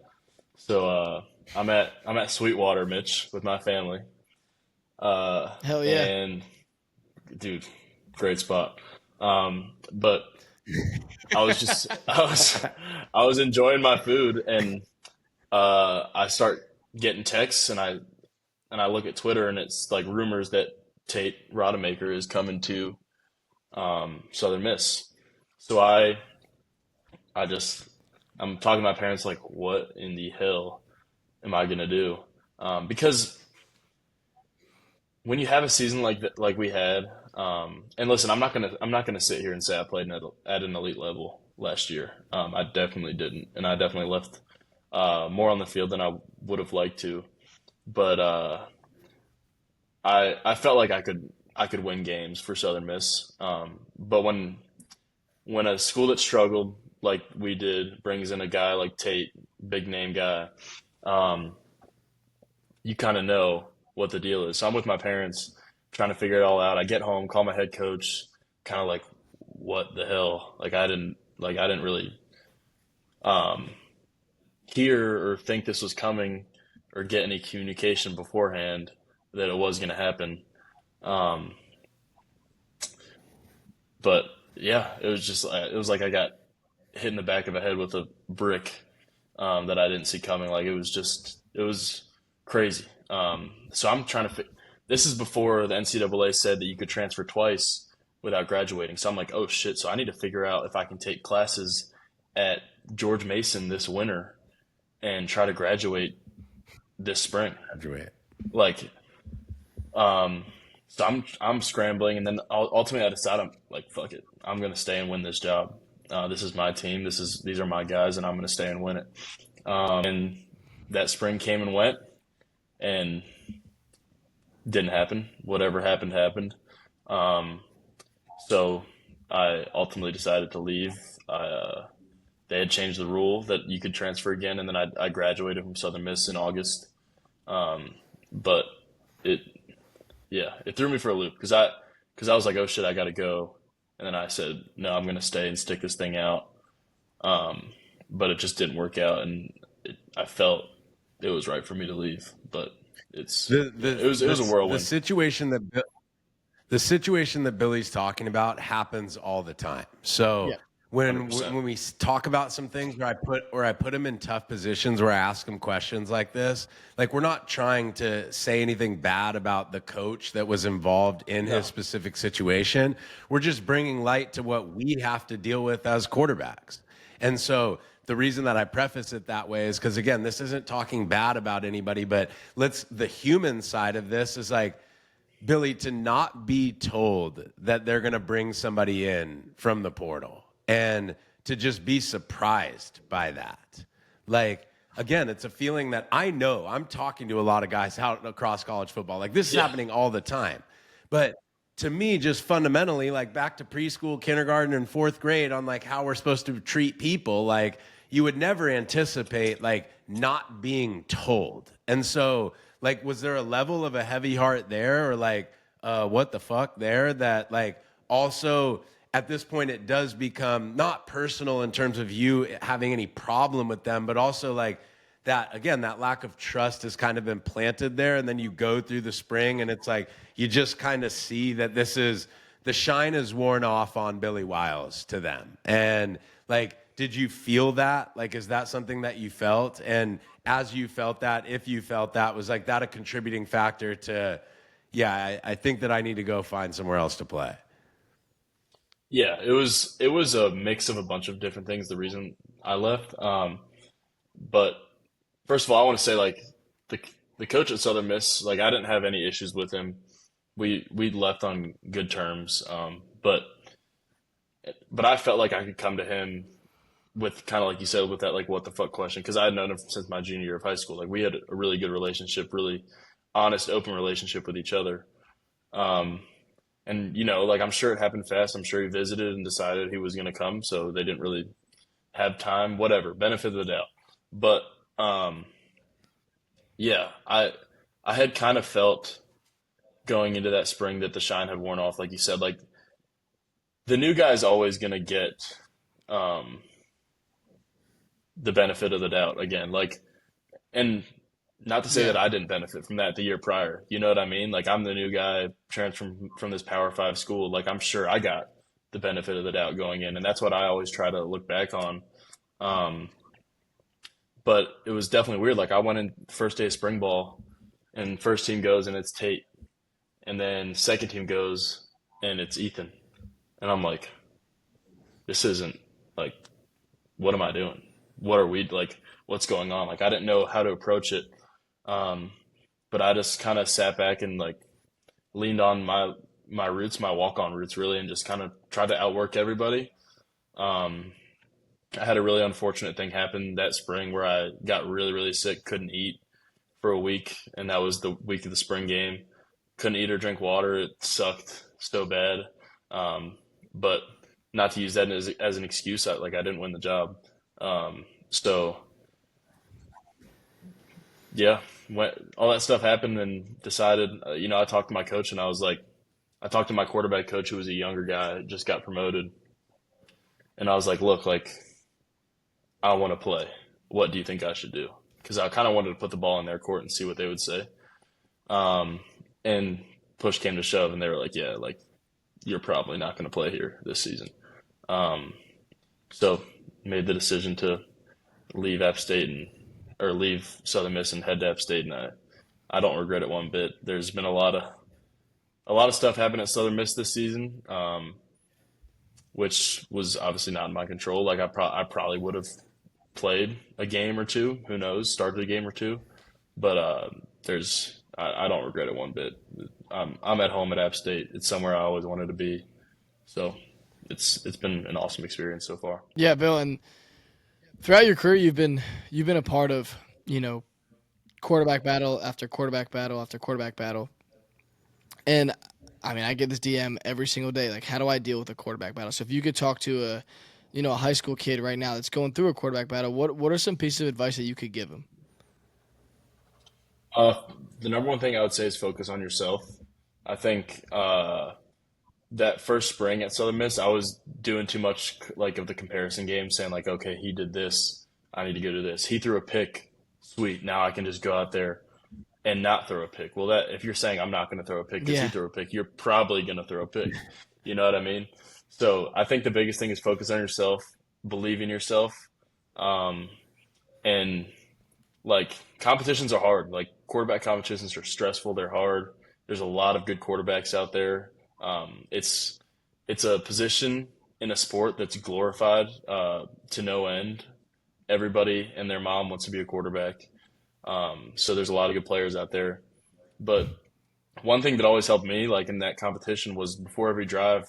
So I'm at Sweetwater, Mitch, with my family. Hell yeah. And dude, great spot. But I was just I was enjoying my food, and I start getting texts, and I look at Twitter, and it's like rumors that Tate Rodemaker is coming to Southern Miss. So I just I'm talking to my parents like, what in the hell am I gonna do? Because when you have a season like we had, and listen, I'm not gonna sit here and say I played at an elite level last year. I definitely didn't, and I definitely left more on the field than I would have liked to. But I felt like I could win games for Southern Miss. But when a school that struggled like we did brings in a guy like Tate, big name guy, um, you kind of know what the deal is. So I'm with my parents trying to figure it all out. I get home, call my head coach, kind of like, what the hell? Like I didn't really um, hear or think this was coming or get any communication beforehand that it was going to happen. Um, but yeah, it was like I got hit in the back of the head with a brick that I didn't see coming. Like it was crazy. So I'm trying to. This is before the NCAA said that you could transfer twice without graduating. So I'm like, oh shit. So I need to figure out if I can take classes at George Mason this winter and try to graduate this spring. Graduate. Like, so I'm scrambling, and then ultimately I decide I'm like, fuck it, I'm gonna stay and win this job. This is my team. These are my guys, and I'm gonna stay and win it. And that spring came and went, and didn't happen. Whatever happened happened. Um, so I ultimately decided to leave. They had changed the rule that you could transfer again, and then I graduated from Southern Miss in August. But it yeah, it threw me for a loop because I was like, oh shit, I got to go, and then I said, no, I'm gonna stay and stick this thing out. But it just didn't work out, and I felt it was right for me to leave. But it was a The whirlwind. situation that the situation that Billy's talking about happens all the time. So Yeah. when 100%. when we talk about some things where I put him in tough positions where I ask him questions like this, like we're not trying to say anything bad about the coach that was involved in No. his specific situation. We're just bringing light to what we have to deal with as quarterbacks. And so the reason that I preface it that way is because, again, this isn't talking bad about anybody, but the human side of this is like, Billy, to not be told that they're going to bring somebody in from the portal and to just be surprised by that. Like, again, it's a feeling that I know I'm talking to a lot of guys out across college football. Like, this is Yeah. happening all the time. But to me, just fundamentally, like back to preschool, kindergarten, and fourth grade on like how we're supposed to treat people, like you would never anticipate like not being told. And so, like, was there a level of a heavy heart there, or like, what the fuck there, that like also at this point it does become not personal in terms of you having any problem with them, but also like that, again, that lack of trust has kind of been planted there. And then you go through the spring and it's like, you just kind of see that the shine is worn off on Billy Wiles to them. And like, did you feel that? Like, is that something that you felt? And as you felt that, if you felt that, was like that a contributing factor to, yeah, I think that I need to go find somewhere else to play? Yeah, it was a mix of a bunch of different things. The reason I left, but first of all, I want to say like the the coach at Southern Miss, like I didn't have any issues with him. We left on good terms, but I felt like I could come to him with kind of like you said with that like what the fuck question, because I had known him since my junior year of high school. Like we had a really good relationship, really honest, open relationship with each other. Um, and like I'm sure it happened fast. I'm sure he visited and decided he was going to come, so they didn't really have time. Whatever, benefit of the doubt. But um, yeah, I had kind of felt going into that spring that the shine had worn off, like you said. Like the new guy is always going to get um, the benefit of the doubt again. Like, and not to say that Yeah. I didn't benefit from that the year prior. You know what I mean? Like, I'm the new guy transferred from this Power Five school. Like, I'm sure I got the benefit of the doubt going in, and that's what I always try to look back on. Um, but it was definitely weird. Like, I went in first day of spring ball, and first team goes and it's Tate, and then second team goes and it's Ethan, and I'm like, this isn't like, what am I doing? What are we like? What's going on? Like, I didn't know how to approach it. Um, but I just kind of sat back and like leaned on my roots, my walk on roots, really, and just kind of tried to outwork everybody. Um, I had a really unfortunate thing happen that spring where I got really, really sick, couldn't eat for a week, and that was the week of the spring game. Couldn't eat or drink water. It sucked so bad. But not to use that as an excuse, I didn't win the job. So yeah, when all that stuff happened and decided, I talked to my coach and I talked to my quarterback coach who was a younger guy, just got promoted, and I was like, look, like I want to play. What do you think I should do? Because I kind of wanted to put the ball in their court and see what they would say. And push came to shove, and they were like, yeah, like you're probably not going to play here this season. So made the decision to leave App State or leave Southern Miss and head to App State, and I don't regret it one bit. There's been a lot of stuff happened at Southern Miss this season, which was obviously not in my control. Like I probably would have played a game or two. Who knows? Started a game or two, but I don't regret it one bit. I'm at home at App State. It's somewhere I always wanted to be. So it's been an awesome experience so far. Yeah, Bill, and throughout your career, you've been a part of quarterback battle after quarterback battle after quarterback battle, and I mean I get this DM every single day. Like, how do I deal with a quarterback battle? So if you could talk to a high school kid right now that's going through a quarterback battle, what are some pieces of advice that you could give him? The number one thing I would say is focus on yourself. I think that first spring at Southern Miss, I was doing too much like of the comparison game, saying like, okay, he did this, I need to go do this. He threw a pick, sweet. Now I can just go out there and not throw a pick. Well, that if you're saying I'm not going to throw a pick because he threw a pick, you're probably going to throw a pick. You know what I mean? So I think the biggest thing is focus on yourself, believe in yourself, and like competitions are hard. Like quarterback competitions are stressful. They're hard. There's a lot of good quarterbacks out there. It's a position in a sport that's glorified to no end. Everybody and their mom wants to be a quarterback. So there's a lot of good players out there. But one thing that always helped me, like in that competition, was before every drive,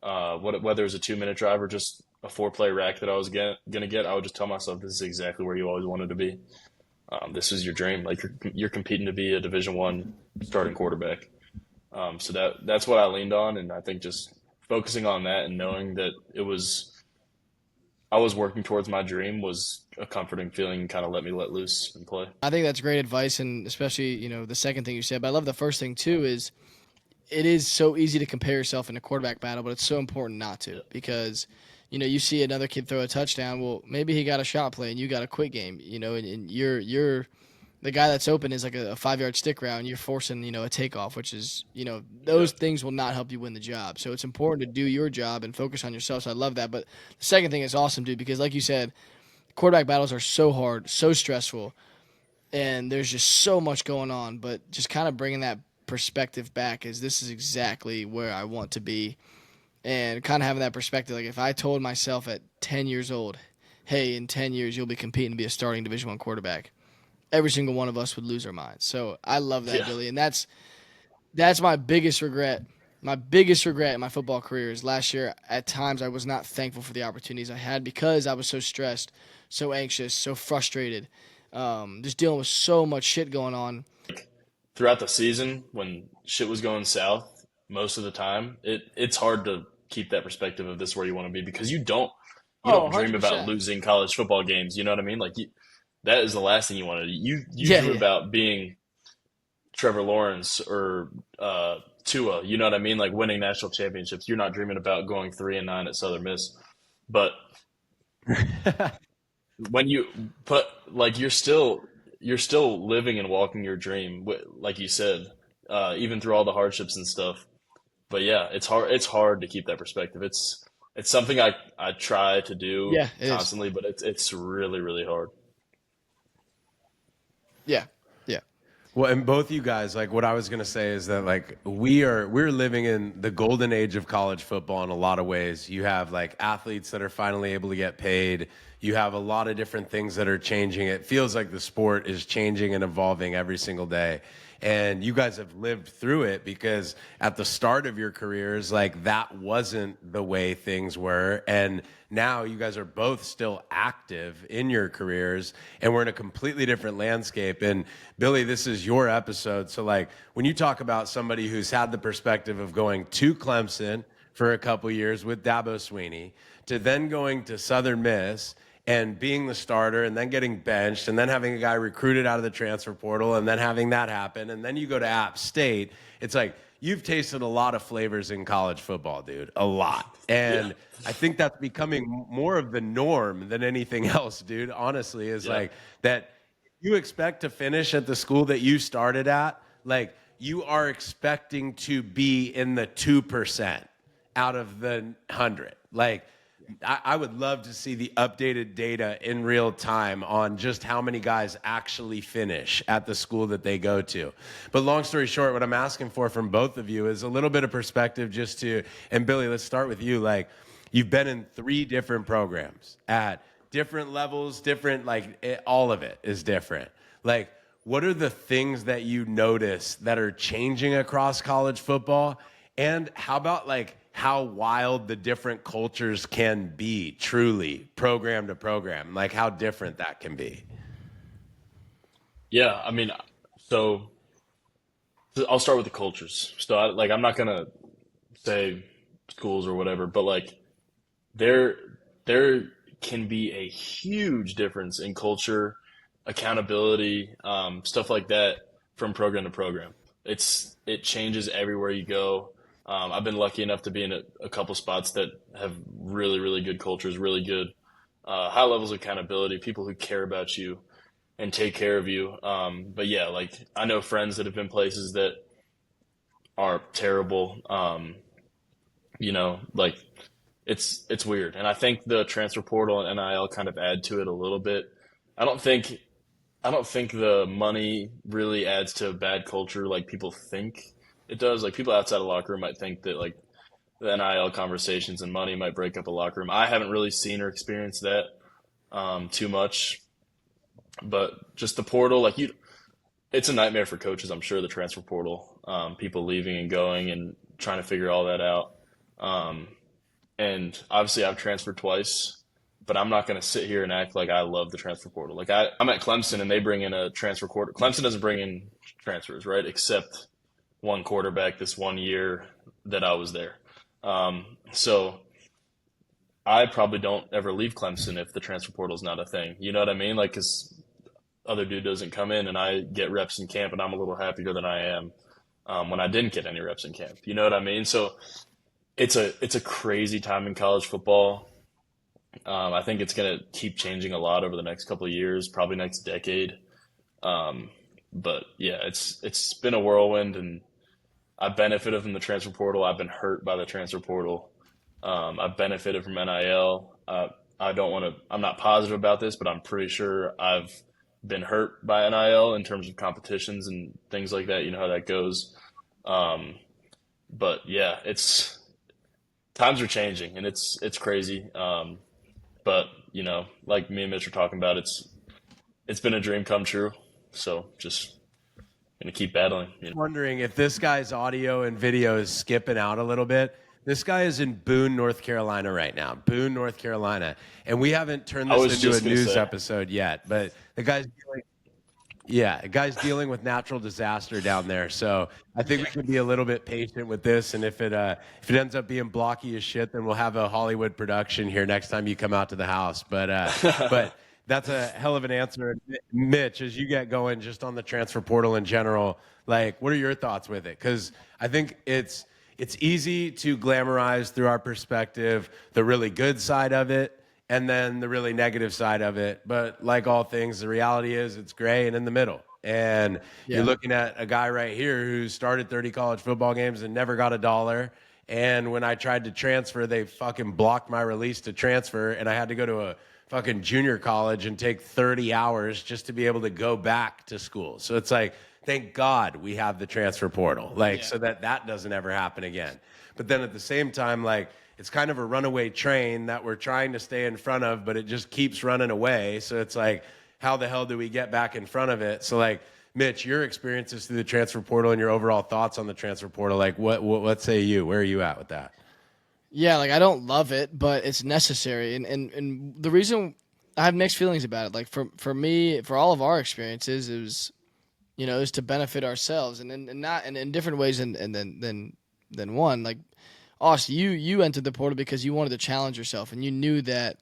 whether it was a 2-minute drive or just a 4-play rack that I was gonna get, I would just tell myself, this is exactly where you always wanted to be. This is your dream. Like you're competing to be a Division I starting quarterback. So that's what I leaned on, and I think just focusing on that and knowing that I was working towards my dream was a comforting feeling and kind of let me let loose and play. I think that's great advice, and especially the second thing you said. But I love the first thing too. Is it is so easy to compare yourself in a quarterback battle, but it's so important not to, because you see another kid throw a touchdown. Well, maybe he got a shot play and you got a quick game. And you're the guy that's open is like a 5-yard stick route, and you're forcing a takeoff, which is those things will not help you win the job. So it's important to do your job and focus on yourself. So I love that. But the second thing is awesome, dude, because like you said, quarterback battles are so hard, so stressful, and there's just so much going on. But just kind of bringing that perspective back is this is exactly where I want to be, and kind of having that perspective. Like if I told myself at 10 years old, hey, in 10 years you'll be competing to be a starting Division I quarterback, every single one of us would lose our minds. So I love that, Billy, and that's my biggest regret. My biggest regret in my football career is last year. At times, I was not thankful for the opportunities I had because I was so stressed, so anxious, so frustrated, just dealing with so much shit going on. Throughout the season, when shit was going south, most of the time, it's hard to keep that perspective of this is where you want to be, because you don't dream about 100%. losing college football games. You know what I mean? Like that is the last thing you want to do. You dream about being Trevor Lawrence or Tua. You know what I mean? Like winning national championships. You're not dreaming about going 3-9 at Southern Miss. But when you put like you're still living and walking your dream, like you said, even through all the hardships and stuff. But yeah, it's hard to keep that perspective. It's something I try to do Yeah, it is. constantly, but it's really really hard. Yeah, yeah, Well, and both you guys, like what I was gonna say is that like we're living in the golden age of college football in a lot of ways. You have like athletes that are finally able to get paid. You have a lot of different things that are changing. It feels like the sport is changing and evolving every single day. And you guys have lived through it because at the start of your careers, like that wasn't the way things were. And now you guys are both still active in your careers and we're in a completely different landscape. And Billy, this is your episode. So like when you talk about somebody who's had the perspective of going to Clemson for a couple years with Dabo Sweeney to then going to Southern Miss and being the starter and then getting benched and then having a guy recruited out of the transfer portal and then having that happen and then you go to App State, it's like you've tasted a lot of flavors in college football, dude, a lot. And Yeah. I think that's becoming more of the norm than anything else, dude, honestly, is Yeah. like that you expect to finish at the school that you started at, like you are expecting to be in the 2% out of the 100. Like I would love to see the updated data in real time on just how many guys actually finish at the school that they go to. But long story short, what I'm asking for from both of you is a little bit of perspective just to, and Billy, let's start with you. Like, you've been in 3 different programs at different levels, different, all of it is different. Like, what are the things that you notice that are changing across college football? And how about like how wild the different cultures can be truly program to program, like how different that can be? Yeah, I mean, so I'll start with the cultures. So I'm not gonna say schools or whatever, but like there there can be a huge difference in culture, accountability, stuff like that from program to program. It changes everywhere you go. I've been lucky enough to be in a couple spots that have really really good cultures, really good high levels of accountability, people who care about you and take care of you. But yeah, like I know friends that have been places that are terrible. Like it's weird, and I think the transfer portal and NIL kind of add to it a little bit. I don't think I don't think the money really adds to a bad culture like people think it does. Like people outside the locker room might think that like the NIL conversations and money might break up a locker room. I haven't really seen or experienced that too much, but just the portal, it's a nightmare for coaches. I'm sure the transfer portal, people leaving and going and trying to figure all that out. Um, and obviously, I've transferred twice, but I'm not going to sit here and act like I love the transfer portal. Like I'm at Clemson and they bring in a transfer quarter. Clemson doesn't bring in transfers, right? Except one quarterback this one year that I was there. So I probably don't ever leave Clemson if the transfer portal is not a thing. You know what I mean? Like, because other dude doesn't come in and I get reps in camp and I'm a little happier than I am when I didn't get any reps in camp. You know what I mean? So it's a crazy time in college football. I think it's going to keep changing a lot over the next couple of years, probably next decade. Um, but yeah, it's been a whirlwind, and I benefited from the transfer portal. I've been hurt by the transfer portal. I've benefited from NIL. I don't want to. I'm not positive about this, but I'm pretty sure I've been hurt by NIL in terms of competitions and things like that. You know how that goes. Um, but yeah, it's times are changing, and it's crazy. But like me and Mitch were talking about, it's been a dream come true. So just gonna keep battling. Wondering if this guy's audio and video is skipping out a little bit. This guy is in Boone, North Carolina right now. Boone, North Carolina. And we haven't turned I this was into a just gonna news say. episode yet, but the guy's dealing with natural disaster down there. So I think we can be a little bit patient with this. And if it ends up being blocky as shit, then we'll have a Hollywood production here next time you come out to the house. But that's a hell of an answer. Mitch, as you get going just on the transfer portal in general, like what are your thoughts with it? Because I think it's it's easy to glamorize through our perspective the really good side of it and then the really negative side of it. But like all things, the reality is it's gray and in the middle. And you're looking at a guy right here who started 30 college football games and never got a dollar. And when I tried to transfer, they fucking blocked my release to transfer, and I had to go to a fucking junior college and take 30 hours just to be able to go back to school. So it's like, thank God we have the transfer portal, so that doesn't ever happen again. But then at the same time, like, it's kind of a runaway train that we're trying to stay in front of, but it just keeps running away. So it's like, how the hell do we get back in front of it? So like, Mitch, your experiences through the transfer portal and your overall thoughts on the transfer portal, like what say you? Where are you at with that? Yeah, like I don't love it, but it's necessary. And the reason I have mixed feelings about it, like for me, for all of our experiences, it was, it was to benefit ourselves and not and in different ways than one. Like Austyn, you entered the portal because you wanted to challenge yourself and you knew that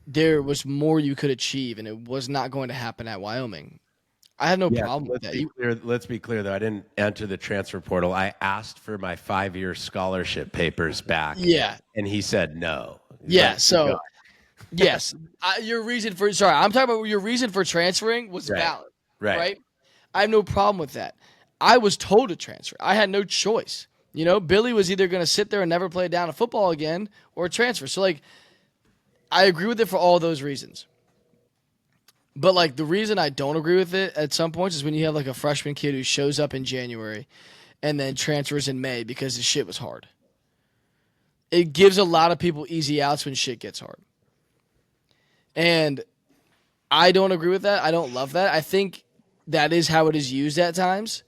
there was more you could achieve and it was not going to happen at Wyoming. I have no problem with that. Let's be clear, though. I didn't enter the transfer portal. I asked for my 5-year scholarship papers back. Yeah. And he said no. Yeah. So, yes. Your reason for – sorry, I'm talking about your reason for transferring was valid. Right? I have no problem with that. I was told to transfer. I had no choice. Billy was either going to sit there and never play down a football again or transfer. So, like, I agree with it for all those reasons. But, like, the reason I don't agree with it at some points is when you have, like, a freshman kid who shows up in January and then transfers in May because the shit was hard. It gives a lot of people easy outs when shit gets hard. And I don't agree with that. I don't love that. I think that is how it is used at times.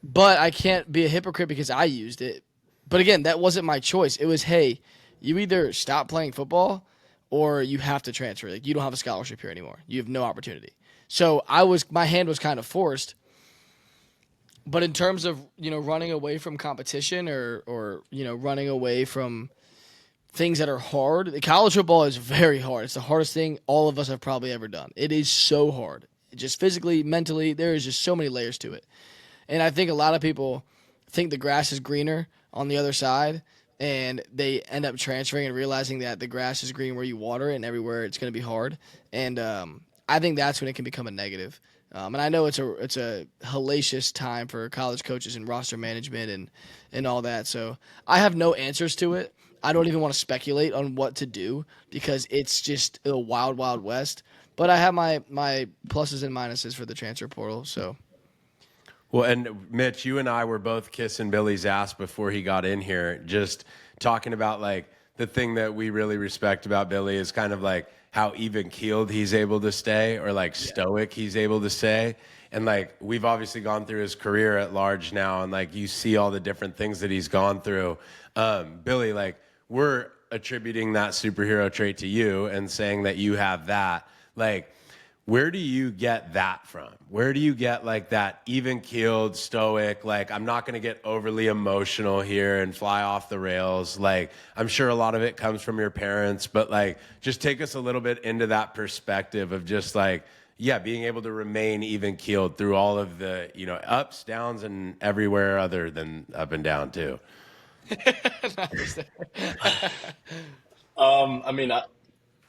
But I can't be a hypocrite because I used it. But, again, that wasn't my choice. It was, hey, you either stop playing football or you have to transfer. Like, you don't have a scholarship here anymore. You have no opportunity. So my hand was kind of forced. But in terms of, running away from competition or running away from things that are hard, the college football is very hard. It's the hardest thing all of us have probably ever done. It is so hard. Just physically, mentally, there is just so many layers to it. And I think a lot of people think the grass is greener on the other side, and they end up transferring and realizing that the grass is green where you water it and everywhere it's going to be hard. And I think that's when it can become a negative. And I know it's a hellacious time for college coaches and roster management and all that. So I have no answers to it. I don't even want to speculate on what to do because it's just a wild, wild west. But I have my pluses and minuses for the transfer portal. So. Well, and Mitch, you and I were both kissing Billy's ass before he got in here, just talking about like the thing that we really respect about Billy is kind of like how even keeled he's able to stay or like stoic he's able to stay. And like we've obviously gone through his career at large now, and like you see all the different things that he's gone through. Billy, like we're attributing that superhero trait to you and saying that you have that. Like, where do you get that from? Where do you get like that even-keeled, stoic, like I'm not going to get overly emotional here and fly off the rails? Like I'm sure a lot of it comes from your parents, but like just take us a little bit into that perspective of just like, being able to remain even-keeled through all of the, ups, downs, and everywhere other than up and down too.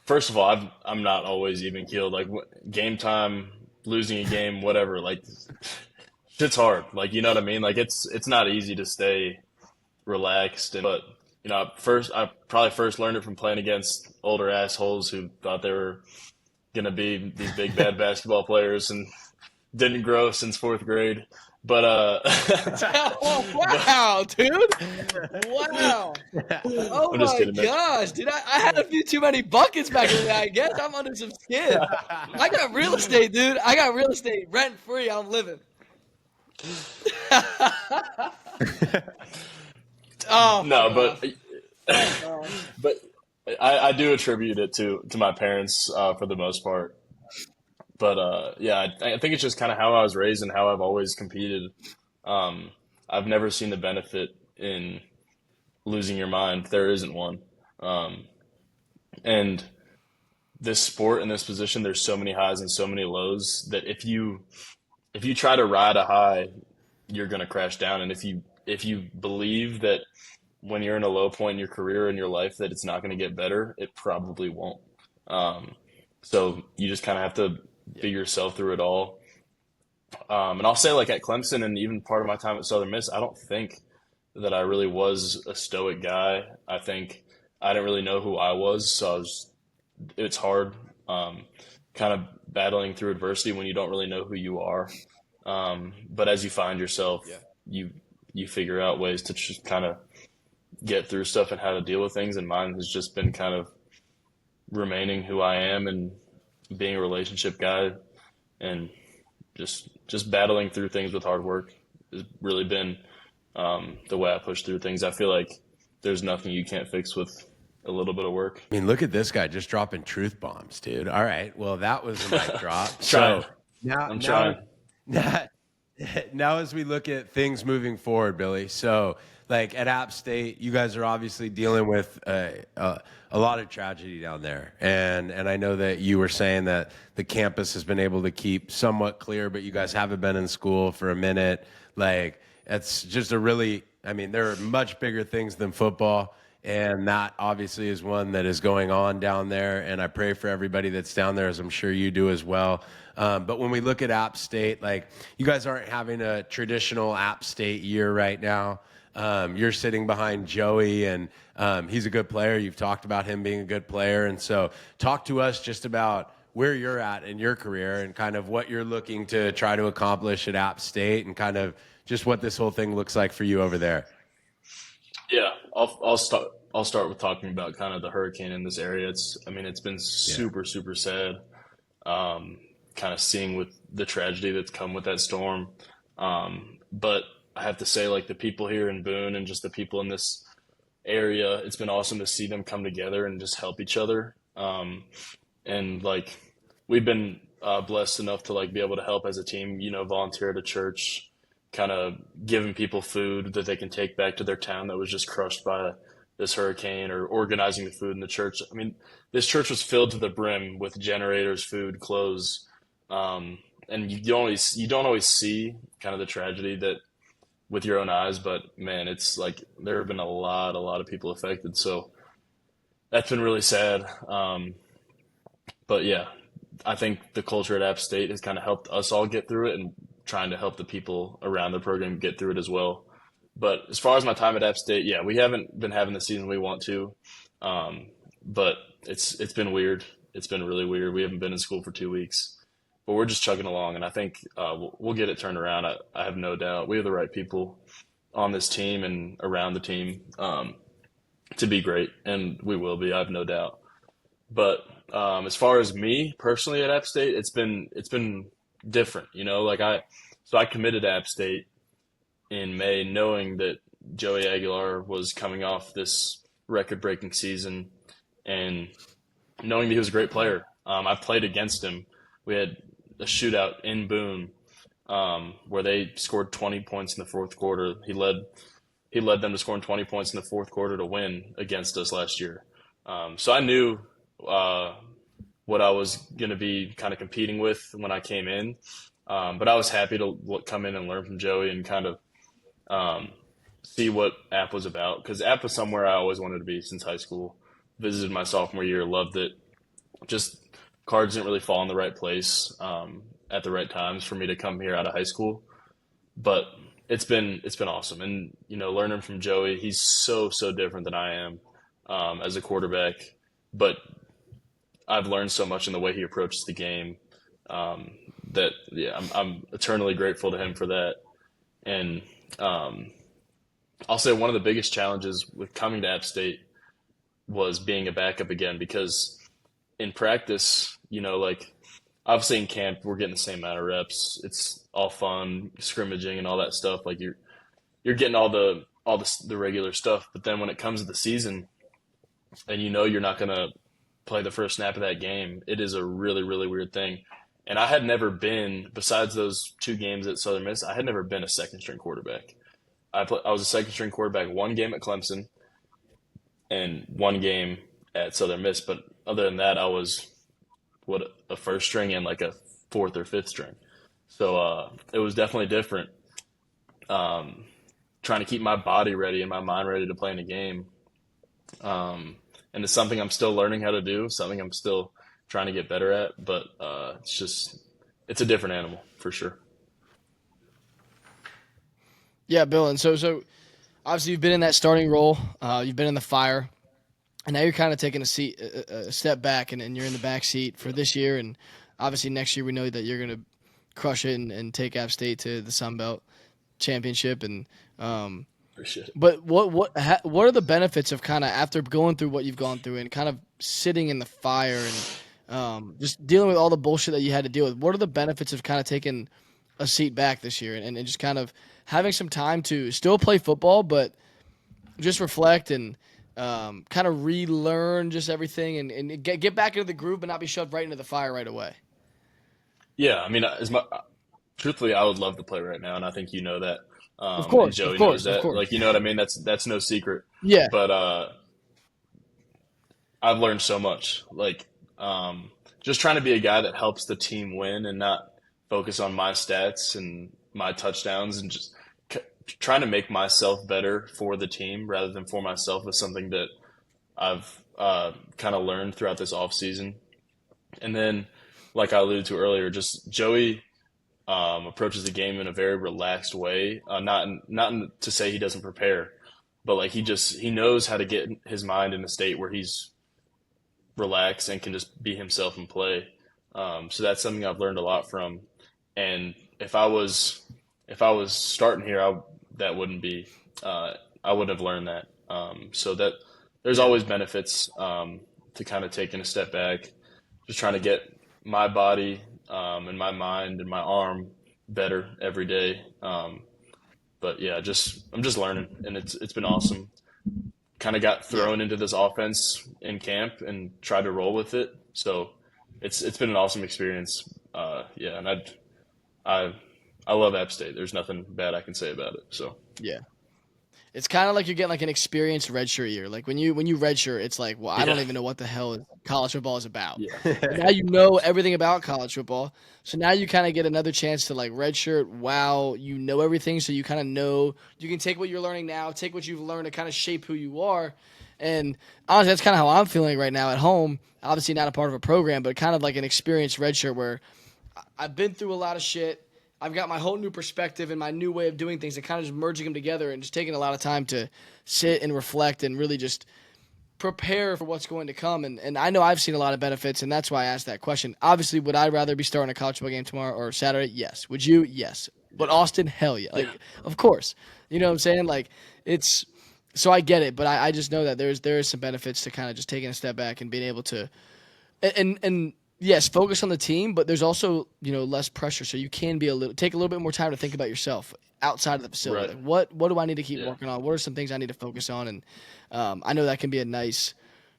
First of all, I'm not always even keeled. Like game time, losing a game, whatever. Like shit's hard. Like you know what I mean. Like it's not easy to stay relaxed. But I probably first learned it from playing against older assholes who thought they were gonna be these big bad basketball players and didn't grow since 4th grade. But oh, wow, dude! Wow! Oh I'm just my kidding, man. gosh, dude! I had a few too many buckets back in the day. I guess I'm under some skin. I got real estate, dude. I got real estate rent free. I'm living. Oh no, but I do attribute it to my parents for the most part. But I think it's just kind of how I was raised and how I've always competed. I've never seen the benefit in losing your mind. There isn't one. And this sport and this position, there's so many highs and so many lows that if you try to ride a high, you're going to crash down. And if you if you believe that when you're in a low point in your career and your life that it's not going to get better, it probably won't. So you just kind of have to figure yourself through it all. And I'll say, like, at Clemson and even part of my time at Southern Miss, I don't think that I really was a stoic guy. I think I didn't really know who I was, so it's hard, kind of battling through adversity when you don't really know who you are. But as you find yourself, you figure out ways to just kind of get through stuff and how to deal with things. And mine has just been kind of remaining who I am and being a relationship guy and just battling through things with hard work has really been the way I push through things. I feel like there's nothing you can't fix with a little bit of work. I mean, look at this guy just dropping truth bombs, dude. All right. Well, that was a mic drop. Trying. So now, I'm trying. Now, as we look at things moving forward, Billy, so like at App State, you guys are obviously dealing with a lot of tragedy down there. And I know that you were saying that the campus has been able to keep somewhat clear, but you guys haven't been in school for a minute. Like, it's just there are much bigger things than football. And that obviously is one that is going on down there. And I pray for everybody that's down there, as I'm sure you do as well. But when we look at App State, like, you guys aren't having a traditional App State year right now. You're sitting behind Joey, and he's a good player. You've talked about him being a good player. And so talk to us just about where you're at in your career and kind of what you're looking to try to accomplish at App State and kind of just what this whole thing looks like for you over there. Yeah, I'll start with talking about kind of the hurricane in this area. It's been super sad. Kind of seeing with the tragedy that's come with that storm. But I have to say, like, the people here in Boone and just the people in this area, it's been awesome to see them come together and just help each other. And like, we've been blessed enough to like be able to help as a team, volunteer at a church, kind of giving people food that they can take back to their town that was just crushed by this hurricane, or organizing the food in the church. I mean, this church was filled to the brim with generators, food, clothes. And you don't always see kind of the tragedy that with your own eyes, but man, it's like there have been a lot of people affected. So that's been really sad. But yeah, I think the culture at App State has kind of helped us all get through it and trying to help the people around the program get through it as well. But as far as my time at App State, yeah, we haven't been having the season we want to. But it's been weird. It's been really weird. We haven't been in school for 2 weeks, but we're just chugging along, and I think we'll get it turned around. I have no doubt. We have the right people on this team and around the team to be great, and we will be. I have no doubt. But as far as me personally at App State, it's been different. I committed to App State in May, knowing that Joey Aguilar was coming off this record-breaking season, and knowing that he was a great player. I've played against him. We had a shootout in Boone where they scored 20 points in the fourth quarter. He led them to scoring 20 points in the fourth quarter to win against us last year. So I knew what I was going to be kind of competing with when I came in. But I was happy to come in and learn from Joey and kind of see what App was about, because App was somewhere I always wanted to be since high school. Visited my sophomore year, loved it. Just cards didn't really fall in the right place at the right times for me to come here out of high school. But it's been awesome. And, learning from Joey, he's so different than I am as a quarterback. But I've learned so much in the way he approaches the game that, yeah, I'm eternally grateful to him for that. And I'll say one of the biggest challenges with coming to App State was being a backup again, because in practice, obviously in camp, we're getting the same amount of reps. It's all fun, scrimmaging and all that stuff. Like you're getting all the regular stuff. But then when it comes to the season and you're not going to play the first snap of that game, it is a really, really weird thing. And I had never been, besides those 2 games at Southern Miss, I had never been a second-string quarterback. I was a second-string quarterback 1 game at Clemson and 1 game at Southern Miss. But other than that, I was a first string and like a 4th or 5th string. So it was definitely different. Trying trying to keep my body ready and my mind ready to play in a game. And it's something I'm still learning how to do, something I'm still trying to get better at. But it's a different animal for sure. Yeah, Bill. And so obviously you've been in that starting role. You've been in the fire. And now you're kind of taking a step back, and you're in the back seat for this year. And obviously next year we know that you're going to crush it and take App State to the Sun Belt Championship. And Appreciate it. but what are the benefits of kind of after going through what you've gone through and kind of sitting in the fire and just dealing with all the bullshit that you had to deal with? What are the benefits of kind of taking a seat back this year and just kind of having some time to still play football, but just reflect and kind of relearn just everything and get back into the groove, but not be shoved right into the fire right away? Yeah, I mean, truthfully, I would love to play right now, and I think you know that. Of course, and Joey of course, knows that. of course. Like, you know what I mean? That's no secret. Yeah. But I've learned so much. Like, just trying to be a guy that helps the team win and not focus on my stats and my touchdowns, and just trying to make myself better for the team rather than for myself is something that I've kind of learned throughout this off season. And then, like I alluded to earlier, just Joey approaches the game in a very relaxed way. Not to say he doesn't prepare, but like he knows how to get his mind in a state where he's relaxed and can just be himself and play. So that's something I've learned a lot from. And if I was starting here, that wouldn't be. I wouldn't have learned that. So that there's always benefits to kind of taking a step back, just trying to get my body and my mind and my arm better every day. But yeah, I'm just learning, and it's been awesome. Kind of got thrown into this offense in camp and tried to roll with it. So it's been an awesome experience. Yeah, and I love App State. There's nothing bad I can say about it. So Yeah. It's kind of like you're getting like an experienced redshirt year. Like when you redshirt, it's like, well, I don't even know what the hell college football is about. yeah, But now you know everything about college football. So now you kind of get another chance to like redshirt. Wow, you know everything. So you kind of know you can take what you're learning now, take what you've learned to kind of shape who you are. And honestly, that's kind of how I'm feeling right now at home. Obviously not a part of a program, but kind of like an experienced redshirt where I've been through a lot of shit. I've got my whole new perspective and my new way of doing things and kind of just merging them together and just taking a lot of time to sit and reflect and really just prepare for what's going to come. And I know I've seen a lot of benefits, and that's why I asked that question. Obviously, would I rather be starting a college football game tomorrow or Saturday? Yes. Would you? Yes. But Austyn, hell yeah. Like, of course. You know what I'm saying? Like, it's – so I get it, but I just know that there is some benefits to kind of just taking a step back and being able to – and yes, focus on the team, but there's also, less pressure, so you can take a little bit more time to think about yourself outside of the facility. Right. Like, what do I need to keep working on? What are some things I need to focus on? And I know that can be a nice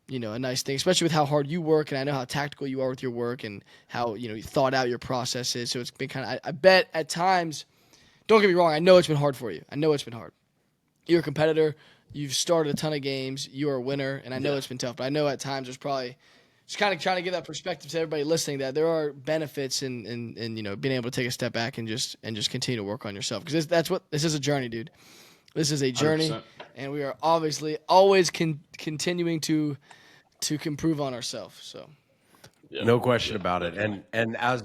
thing, especially with how hard you work, and I know how tactical you are with your work and how you thought out your process is. So it's been kind of, I bet at times, don't get me wrong, I know it's been hard for you. I know it's been hard. You're a competitor. You've started a ton of games. You're a winner, and I know it's been tough. But I know at times there's probably just kind of trying to give that perspective to everybody listening that there are benefits in being able to take a step back and just continue to work on yourself, because this is a journey, dude. This is a journey, 100%. and we are obviously always continuing to improve on ourselves. So, No question about it. And as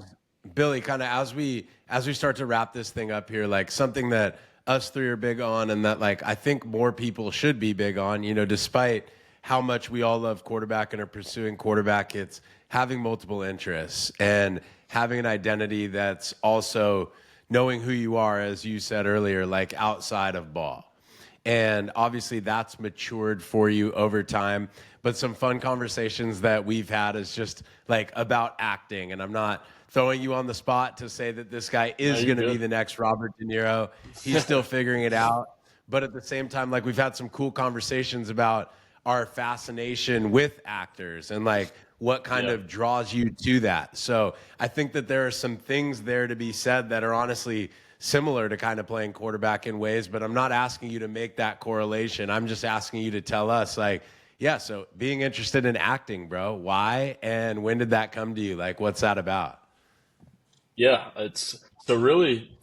Billy, kind of as we start to wrap this thing up here, like something that us three are big on, and that like I think more people should be big on, despite how much we all love quarterback and are pursuing quarterback, it's having multiple interests and having an identity that's also knowing who you are, as you said earlier, like outside of ball. And obviously that's matured for you over time. But some fun conversations that we've had is just like about acting. And I'm not throwing you on the spot to say that this guy is going to be the next Robert De Niro. He's still figuring it out. But at the same time, like we've had some cool conversations about our fascination with actors and like what kind of draws you to that. So I think that there are some things there to be said that are honestly similar to kind of playing quarterback in ways, but I'm not asking you to make that correlation. I'm just asking you to tell us like, yeah, so being interested in acting, bro, why and when did that come to you? Like, what's that about? Yeah, it's so really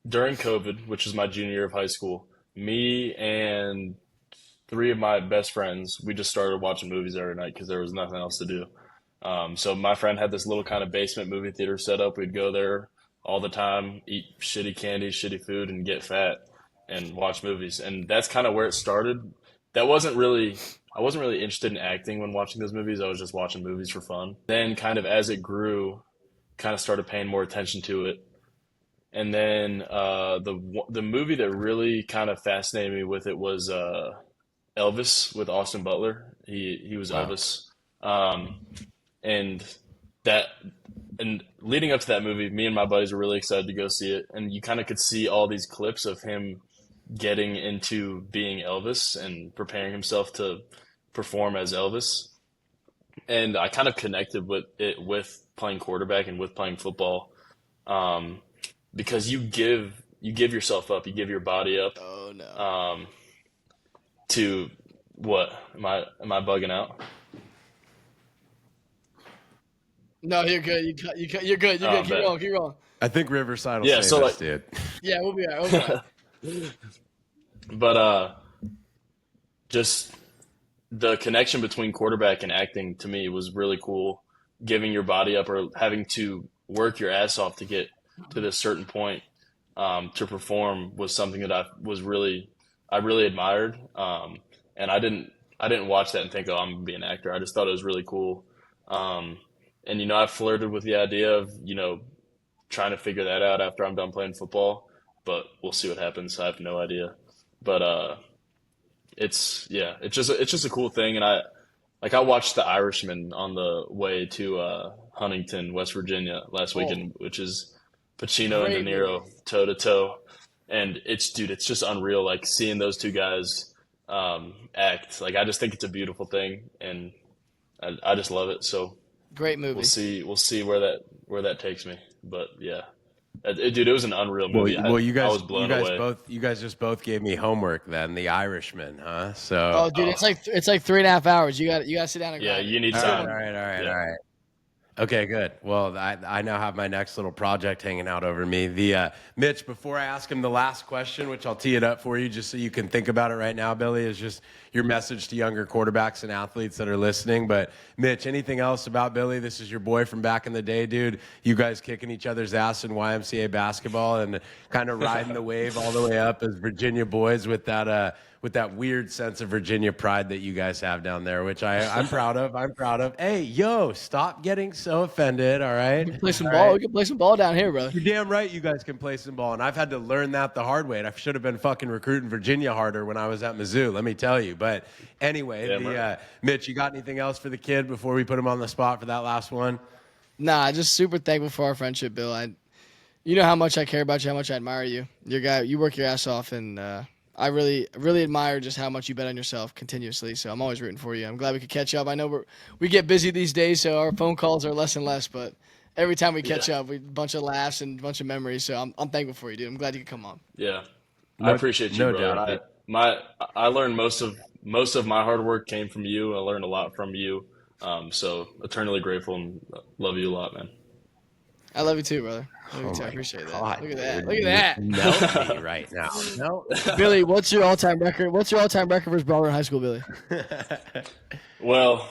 during COVID, which is my junior year of high school, me and three of my best friends, we just started watching movies every night because there was nothing else to do. So my friend had this little kind of basement movie theater set up. We'd go there all the time, eat shitty candy, shitty food, and get fat and watch movies. And that's kind of where it started. I wasn't really interested in acting when watching those movies. I was just watching movies for fun. Then kind of as it grew, kind of started paying more attention to it. And then the movie that really kind of fascinated me with it was Elvis with Austin Butler. He was Wow. Elvis. And that and leading up to that movie, me and my buddies were really excited to go see it. And you kind of could see all these clips of him getting into being Elvis and preparing himself to perform as Elvis. And I kind of connected with it with playing quarterback and with playing football, because you give yourself up, you give your body up, Oh no. to what? Am I bugging out? No, you're good. You're good. You're Oh, good. bet. Keep going. I think Riverside will Yeah, save so, us, dude. Yeah, we'll be all right. We'll be all right. But just the connection between quarterback and acting to me was really cool. Giving your body up or having to work your ass off to get to this certain point, to perform was something that I really admired. And I didn't watch that and think, oh, I'm gonna be an actor. I just thought it was really cool. And I flirted with the idea of trying to figure that out after I'm done playing football, but we'll see what happens. I have no idea. But it's just a cool thing, and I watched The Irishman on the way to Huntington, West Virginia last weekend, which is Pacino and Great De Niro movie. toe to toe, and it's just unreal. Like seeing those two guys act. Like I just think it's a beautiful thing, and I just love it. So Great movie. we'll see where that takes me. But yeah, dude, it was an unreal movie. Well, you I guys, was blown away. you guys just both gave me homework then. The Irishman, huh? So, Oh, dude, it's like 3.5 hours. You got to sit down and Yeah, grind it. you need all time. right. Yeah. Okay, good. Well, I now have my next little project hanging out over me. Mitch, before I ask him the last question, which I'll tee it up for you just so you can think about it right now, Billy, is just your message to younger quarterbacks and athletes that are listening. But Mitch, anything else about Billy? This is your boy from back in the day, dude. You guys kicking each other's ass in YMCA basketball and kind of riding the wave all the way up as Virginia boys with that weird sense of Virginia pride that you guys have down there, which I'm proud of. I'm proud of. Hey, yo, stop getting so offended, all right? We can play some All ball. right? We can play some ball down here, brother. You're damn right you guys can play some ball, and I've had to learn that the hard way, and I should have been fucking recruiting Virginia harder when I was at Mizzou, let me tell you. But anyway, Damn right. Mitch, you got anything else for the kid before we put him on the spot for that last one? Nah, just super thankful for our friendship, Bill. You know how much I care about you, how much I admire you. You're a guy, you work your ass off, and I really admire just how much you bet on yourself continuously. So I'm always rooting for you. I'm glad we could catch up. I know we get busy these days, so our phone calls are less and less. But every time we catch up, we a bunch of laughs and a bunch of memories. So I'm thankful for you, dude. I'm glad you could come on. Yeah, I No- appreciate you, no brother. doubt. I learned most of my hard work came from you. I learned a lot from you. So eternally grateful and love you a lot, man. I love you too, brother. Love you Oh too. I my appreciate that. God, Look at that. dude. Look at that. Melt me right now. No. Billy, what's your all-time record? What's your all-time record for brawler in high school, Billy? Well,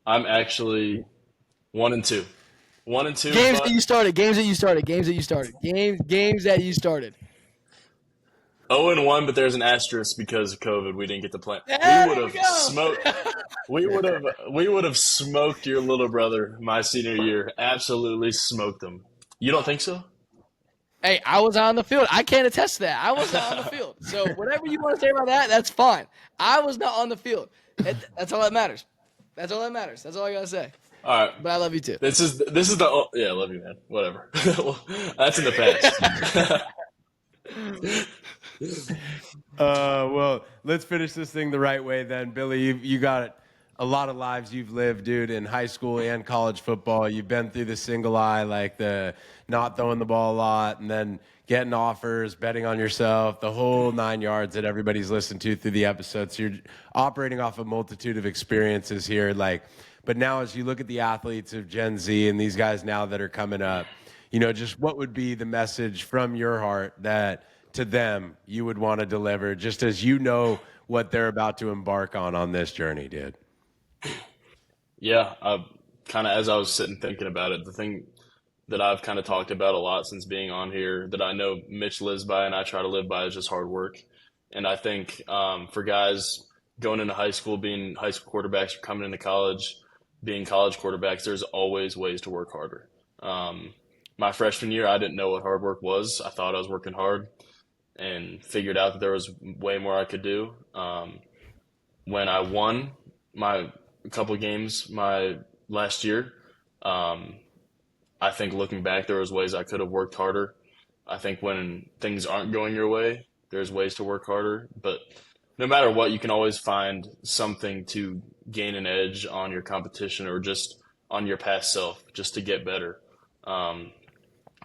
I'm actually 1-2. 1-2. Games but that you started. Games that you started. Games that you started. Games that you started. 0-1, but there's an asterisk because of COVID. We didn't get to play. Yeah, We there would we have go. smoked. We would have smoked your little brother my senior year. Absolutely smoked him. You don't think so? Hey, I was on the field. I can't attest to that. I was not on the field. So whatever you want to say about that, that's fine. I was not on the field. That's all that matters. That's all that matters. That's all I gotta say. All right. But I love you too. This is yeah. I love you, man. Whatever. That's in the past. Well, let's finish this thing the right way then. Billy, you got a lot of lives you've lived, dude, in high school and college football. You've been through the single eye, like the not throwing the ball a lot, and then getting offers, betting on yourself, the whole 9 yards that everybody's listened to through the episodes. So you're operating off a multitude of experiences here. But now as you look at the athletes of Gen Z and these guys now that are coming up, just what would be the message from your heart that to them you would want to deliver, just as you know what they're about to embark on this journey, dude? Yeah, kind of as I was sitting thinking about it, the thing that I've kind of talked about a lot since being on here that I know Mitch lives by and I try to live by is just hard work. And I think for guys going into high school, being high school quarterbacks, or coming into college, being college quarterbacks, there's always ways to work harder. My freshman year, I didn't know what hard work was. I thought I was working hard and figured out that there was way more I could do. When I won my couple of games my last year, I think looking back, there was ways I could have worked harder. I think when things aren't going your way, there's ways to work harder. But no matter what, you can always find something to gain an edge on your competition or just on your past self, just to get better.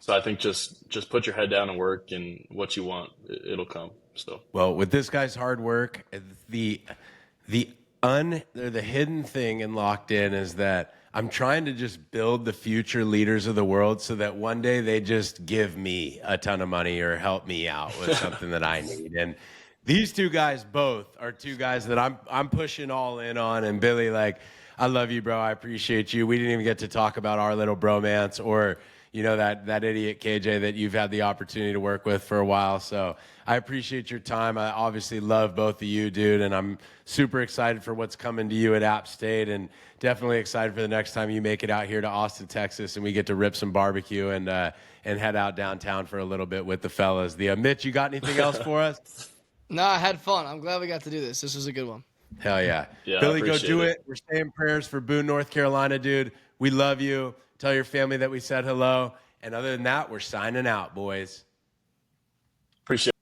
So I think just put your head down and work, and what you want, it'll come. So Well, with this guy's hard work, the hidden thing in Locked In is that I'm trying to just build the future leaders of the world so that one day they just give me a ton of money or help me out with something that I need. And these two guys both are two guys that I'm pushing all in on. And Billy, like, I love you, bro. I appreciate you. We didn't even get to talk about our little bromance or, you know, that idiot KJ that you've had the opportunity to work with for a while. So I appreciate your time. I obviously love both of you, dude, and I'm super excited for what's coming to you at App State, and definitely excited for the next time you make it out here to Austin, Texas, and we get to rip some barbecue and head out downtown for a little bit with the fellas. Mitch, you got anything else for us? No, I had fun. I'm glad we got to do this. This was a good one. Hell yeah. Yeah, Billy, I go appreciate do it. it. We're saying prayers for Boone, North Carolina, dude. We love you. Tell your family that we said hello. And other than that, we're signing out, boys. Appreciate